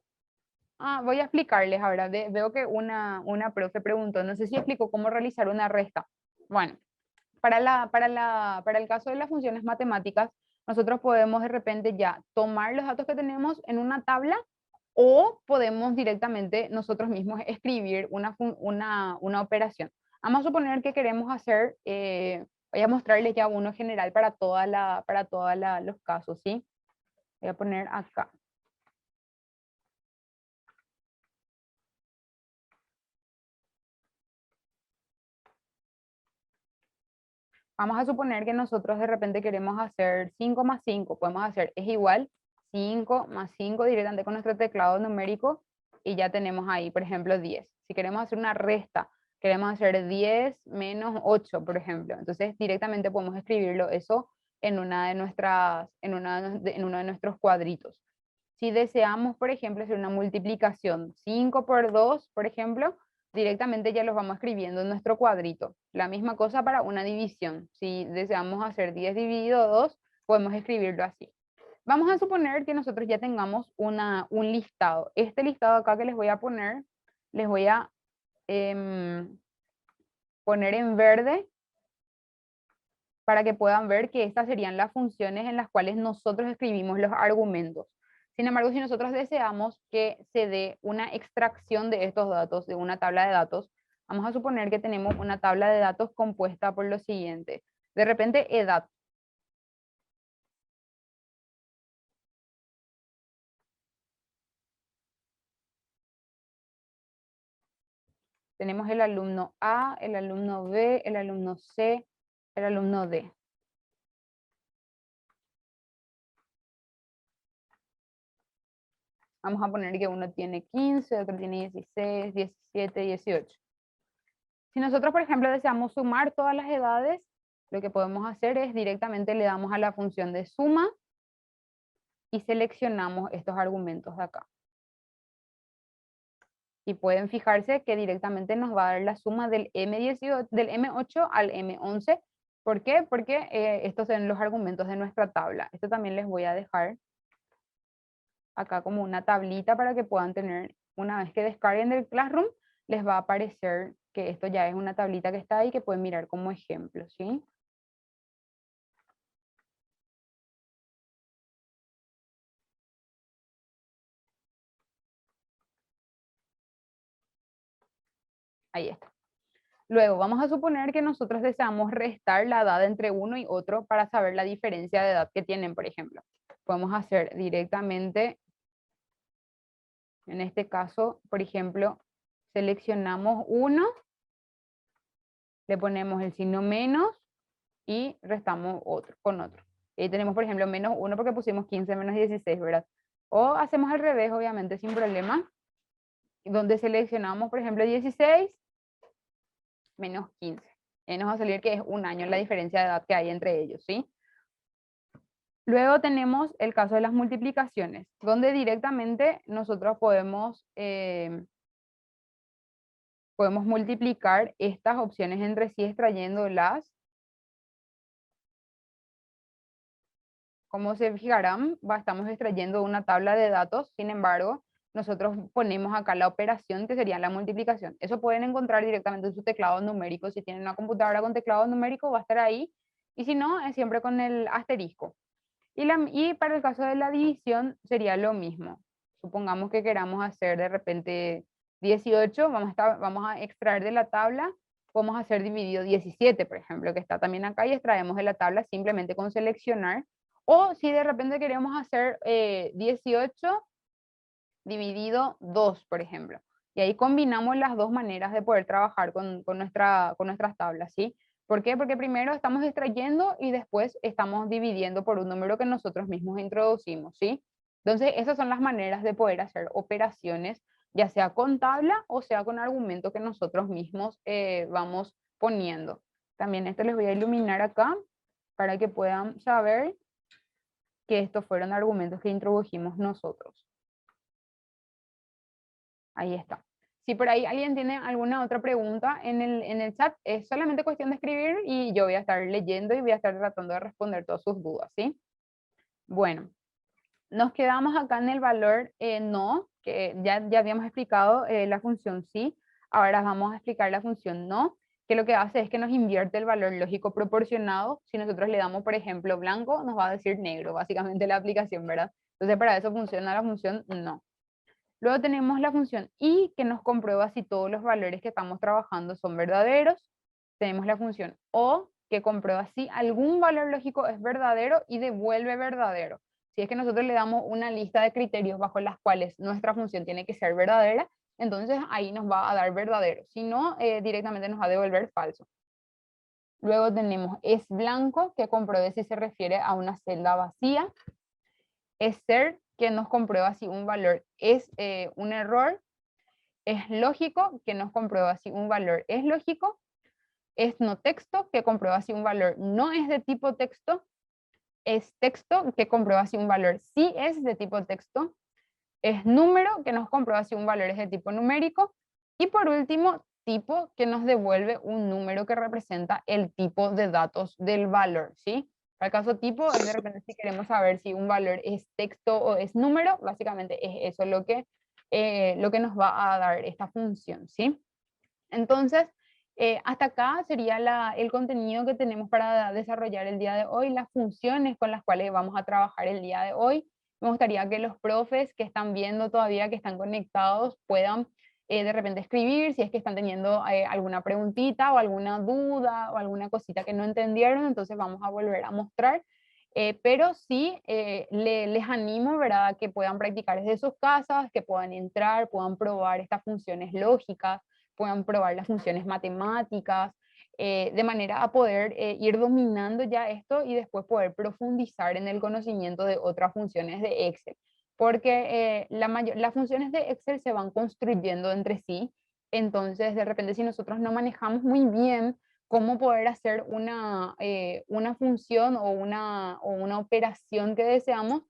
Voy a explicarles ahora. Veo que una profe preguntó, no sé si explicó cómo realizar una resta. Bueno, para el caso de las funciones matemáticas, nosotros podemos de repente ya tomar los datos que tenemos en una tabla o podemos directamente nosotros mismos escribir una operación. Vamos a suponer que queremos hacer, voy a mostrarles ya uno general para todos los casos, ¿sí? Voy a poner acá. Vamos a suponer que nosotros de repente queremos hacer 5 más 5. Podemos hacer es igual 5 más 5 directamente con nuestro teclado numérico y ya tenemos ahí, por ejemplo, 10. Si queremos hacer una resta, queremos hacer 10 menos 8, por ejemplo. Entonces directamente podemos escribirlo eso en uno de nuestros cuadritos. Si deseamos, por ejemplo, hacer una multiplicación 5 por 2, por ejemplo, directamente ya los vamos escribiendo en nuestro cuadrito. La misma cosa para una división. Si deseamos hacer 10 dividido 2, podemos escribirlo así. Vamos a suponer que nosotros ya tengamos un listado. Este listado acá que les voy a poner, les voy a poner en verde para que puedan ver que estas serían las funciones en las cuales nosotros escribimos los argumentos. Sin embargo, si nosotros deseamos que se dé una extracción de estos datos de una tabla de datos, vamos a suponer que tenemos una tabla de datos compuesta por lo siguiente. De repente, edad. Tenemos el alumno A, el alumno B, el alumno C, el alumno D. Vamos a poner que uno tiene 15, otro tiene 16, 17, 18. Si nosotros, por ejemplo, deseamos sumar todas las edades, lo que podemos hacer es directamente le damos a la función de suma y seleccionamos estos argumentos de acá. Y pueden fijarse que directamente nos va a dar la suma del M18, del M8 al M11. ¿Por qué? Porque estos son los argumentos de nuestra tabla. Esto también les voy a dejar acá como una tablita para que puedan tener, una vez que descarguen del Classroom, les va a aparecer que esto ya es una tablita que está ahí que pueden mirar como ejemplo, ¿sí? Ahí está. Luego, vamos a suponer que nosotros deseamos restar la edad entre uno y otro para saber la diferencia de edad que tienen, por ejemplo. Podemos hacer directamente, en este caso, por ejemplo, seleccionamos uno, le ponemos el signo menos y restamos otro con otro. Y tenemos, por ejemplo, menos 1 porque pusimos 15 menos 16, ¿verdad? O hacemos al revés, obviamente, sin problema, donde seleccionamos, por ejemplo, 16 menos 15. Y nos va a salir que es un año la diferencia de edad que hay entre ellos, ¿sí? Luego tenemos el caso de las multiplicaciones, donde directamente nosotros podemos multiplicar estas opciones entre sí extrayéndolas. Como se fijarán, estamos extrayendo una tabla de datos, sin embargo, nosotros ponemos acá la operación que sería la multiplicación. Eso pueden encontrar directamente en su teclado numérico. Si tienen una computadora con teclado numérico, va a estar ahí. Y si no, es siempre con el asterisco. Y para el caso de la división sería lo mismo. Supongamos que queramos hacer de repente 18, vamos a extraer de la tabla, podemos hacer dividido 17, por ejemplo, que está también acá, y extraemos de la tabla simplemente con seleccionar. O si de repente queremos hacer 18 dividido 2, por ejemplo. Y ahí combinamos las dos maneras de poder trabajar con nuestras tablas, ¿sí? ¿Por qué? Porque primero estamos extrayendo y después estamos dividiendo por un número que nosotros mismos introducimos, ¿sí? Entonces, esas son las maneras de poder hacer operaciones, ya sea con tabla o sea con argumento que nosotros mismos vamos poniendo. También esto les voy a iluminar acá para que puedan saber que estos fueron argumentos que introdujimos nosotros. Ahí está. Si por ahí alguien tiene alguna otra pregunta en el chat, es solamente cuestión de escribir y yo voy a estar leyendo y voy a estar tratando de responder todas sus dudas, ¿sí? Bueno, nos quedamos acá en el valor no, que ya habíamos explicado la función sí. Ahora vamos a explicar la función no, que lo que hace es que nos invierte el valor lógico proporcionado. Si nosotros le damos, por ejemplo, blanco, nos va a decir negro, básicamente la aplicación, ¿verdad? Entonces para eso funciona la función no. Luego tenemos la función y, que nos comprueba si todos los valores que estamos trabajando son verdaderos. Tenemos la función o, que comprueba si algún valor lógico es verdadero y devuelve verdadero. Si es que nosotros le damos una lista de criterios bajo las cuales nuestra función tiene que ser verdadera, entonces ahí nos va a dar verdadero. Si no, directamente nos va a devolver falso. Luego tenemos es blanco, que compruebe si se refiere a una celda vacía. Es ser, que nos comprueba si un valor es un error. Es lógico, que nos comprueba si un valor es lógico. Es no texto, que comprueba si un valor no es de tipo texto. Es texto, que comprueba si un valor sí es de tipo texto. Es número, que nos comprueba si un valor es de tipo numérico. Y por último, tipo, que nos devuelve un número que representa el tipo de datos del valor, ¿sí? Para el caso tipo, es de repente si queremos saber si un valor es texto o es número, básicamente es eso lo que nos va a dar esta función, ¿sí? Entonces, hasta acá sería el contenido que tenemos para desarrollar el día de hoy, las funciones con las cuales vamos a trabajar el día de hoy. Me gustaría que los profes que están viendo todavía, que están conectados, puedan de repente escribir si es que están teniendo alguna preguntita o alguna duda o alguna cosita que no entendieron, entonces vamos a volver a mostrar. Pero sí les animo, ¿verdad?, a que puedan practicar desde sus casas, que puedan entrar, puedan probar estas funciones lógicas, puedan probar las funciones matemáticas, de manera a poder ir dominando ya esto y después poder profundizar en el conocimiento de otras funciones de Excel. Porque las funciones de Excel se van construyendo entre sí, entonces de repente si nosotros no manejamos muy bien cómo poder hacer una función o una operación que deseamos,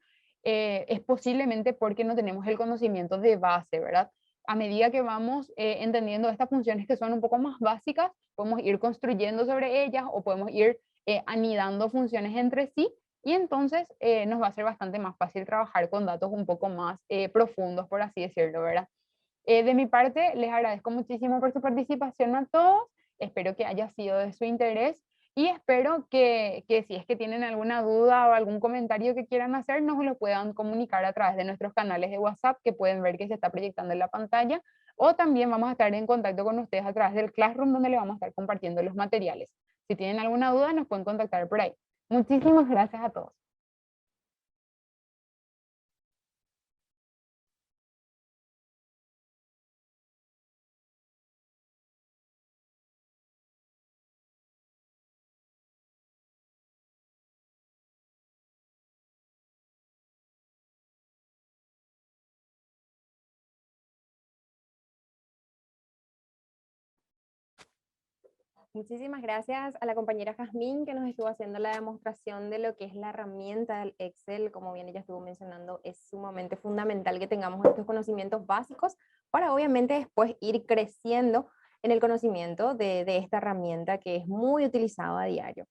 es posiblemente porque no tenemos el conocimiento de base, ¿verdad? A medida que vamos entendiendo estas funciones que son un poco más básicas, podemos ir construyendo sobre ellas o podemos ir anidando funciones entre sí y entonces nos va a ser bastante más fácil trabajar con datos un poco más profundos, por así decirlo, ¿verdad? De mi parte, les agradezco muchísimo por su participación a todos, espero que haya sido de su interés y espero que si es que tienen alguna duda o algún comentario que quieran hacer, nos lo puedan comunicar a través de nuestros canales de WhatsApp que pueden ver que se está proyectando en la pantalla, o también vamos a estar en contacto con ustedes a través del Classroom, donde le vamos a estar compartiendo los materiales. Si tienen alguna duda, nos pueden contactar por ahí. Muchísimas gracias a todos. Muchísimas gracias a la compañera Jazmín que nos estuvo haciendo la demostración de lo que es la herramienta del Excel. Como bien ella estuvo mencionando, es sumamente fundamental que tengamos estos conocimientos básicos para obviamente después ir creciendo en el conocimiento de esta herramienta que es muy utilizada a diario.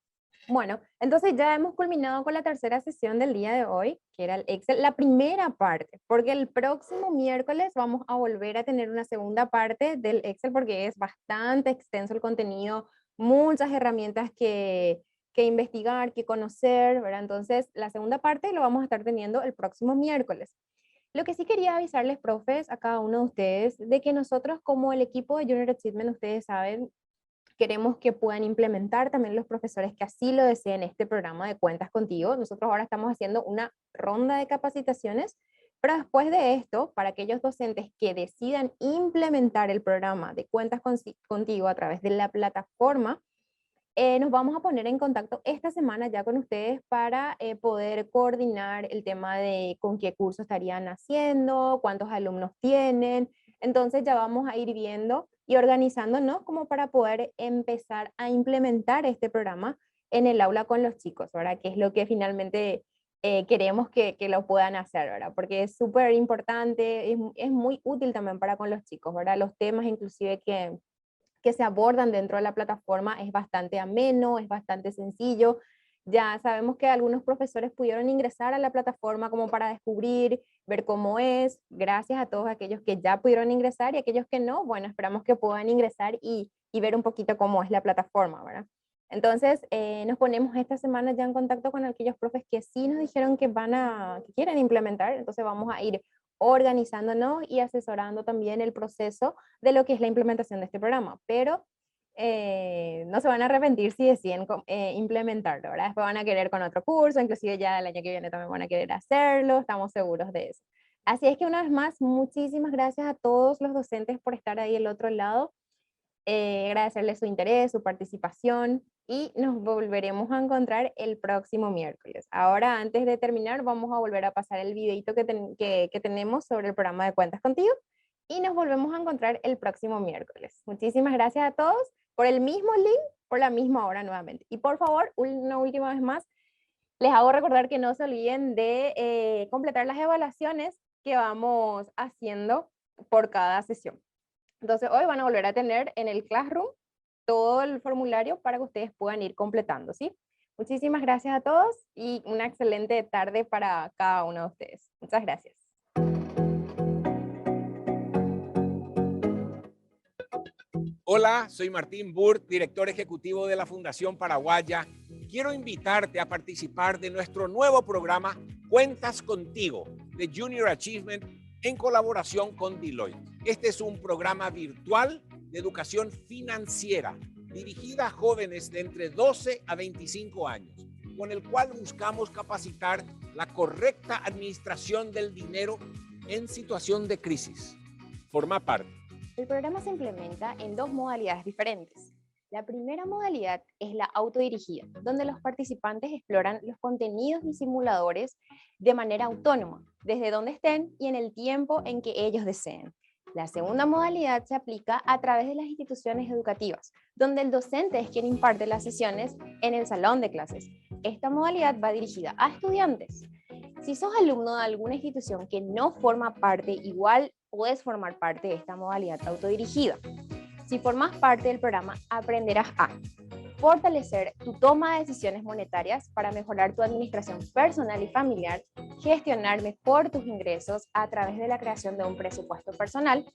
Bueno, entonces ya hemos culminado con la tercera sesión del día de hoy, que era el Excel, la primera parte, porque el próximo miércoles vamos a volver a tener una segunda parte del Excel porque es bastante extenso el contenido, muchas herramientas que investigar, que conocer, ¿verdad? Entonces, la segunda parte lo vamos a estar teniendo el próximo miércoles. Lo que sí quería avisarles, profes, a cada uno de ustedes, de que nosotros como el equipo de Junior Achievement, ustedes saben, queremos que puedan implementar también los profesores que así lo deseen este programa de Cuentas Contigo. Nosotros ahora estamos haciendo una ronda de capacitaciones Pero después de esto, para aquellos docentes que decidan implementar el programa de Cuentas Contigo a través de la plataforma, nos vamos a poner en contacto esta semana ya con ustedes para poder coordinar el tema de con qué curso estarían haciendo, cuántos alumnos tienen. Entonces ya vamos a ir viendo y organizándonos como para poder empezar a implementar este programa en el aula con los chicos, ¿verdad? Que es lo que finalmente queremos que lo puedan hacer, ¿verdad? Porque es súper importante, es muy útil también para con los chicos, ¿verdad? Los temas inclusive que se abordan dentro de la plataforma es bastante ameno, es bastante sencillo. Ya sabemos que algunos profesores pudieron ingresar a la plataforma como para descubrir, ver cómo es. Gracias a todos aquellos que ya pudieron ingresar y aquellos que no, bueno, esperamos que puedan ingresar y ver un poquito cómo es la plataforma, ¿verdad? Entonces, nos ponemos esta semana ya en contacto con aquellos profes que sí nos dijeron que quieren implementar. Entonces, vamos a ir organizándonos y asesorando también el proceso de lo que es la implementación de este programa, pero no se van a arrepentir si deciden implementarlo, ¿verdad? Después van a querer con otro curso, inclusive ya el año que viene también van a querer hacerlo, estamos seguros de eso. Así es que una vez más, muchísimas gracias a todos los docentes por estar ahí al otro lado, agradecerles su interés, su participación y nos volveremos a encontrar el próximo miércoles. Ahora, antes de terminar, vamos a volver a pasar el videito que tenemos sobre el programa de Cuentas Contigo y nos volvemos a encontrar el próximo miércoles. Muchísimas gracias a todos por el mismo link, por la misma hora nuevamente. Y por favor, una última vez más, les hago recordar que no se olviden de completar las evaluaciones que vamos haciendo por cada sesión. Entonces, hoy van a volver a tener en el Classroom todo el formulario para que ustedes puedan ir completando, ¿sí? Muchísimas gracias a todos y una excelente tarde para cada uno de ustedes. Muchas gracias. Hola, soy Martín Burt, director ejecutivo de la Fundación Paraguaya. Quiero invitarte a participar de nuestro nuevo programa Cuentas Contigo de Junior Achievement en colaboración con Deloitte. Este es un programa virtual de educación financiera dirigida a jóvenes de entre 12 a 25 años, con el cual buscamos capacitar la correcta administración del dinero en situación de crisis. Forma parte. El programa se implementa en dos modalidades diferentes. La primera modalidad es la autodirigida, donde los participantes exploran los contenidos y simuladores de manera autónoma, desde donde estén y en el tiempo en que ellos deseen. La segunda modalidad se aplica a través de las instituciones educativas, donde el docente es quien imparte las sesiones en el salón de clases. Esta modalidad va dirigida a estudiantes. Si sos alumno de alguna institución que no forma parte, igual puedes formar parte de esta modalidad autodirigida. Si formas parte del programa, aprenderás a fortalecer tu toma de decisiones monetarias para mejorar tu administración personal y familiar, gestionar mejor tus ingresos a través de la creación de un presupuesto personal,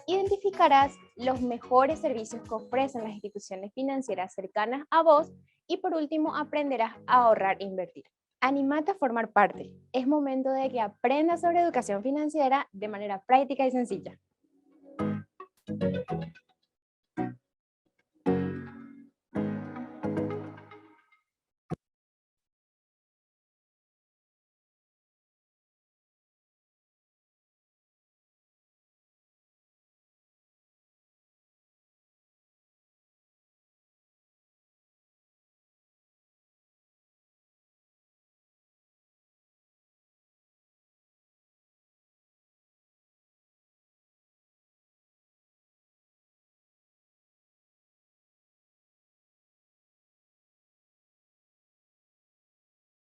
identificarás los mejores servicios que ofrecen las instituciones financieras cercanas a vos y por último aprenderás a ahorrar e invertir. Anímate a formar parte. Es momento de que aprendas sobre educación financiera de manera práctica y sencilla.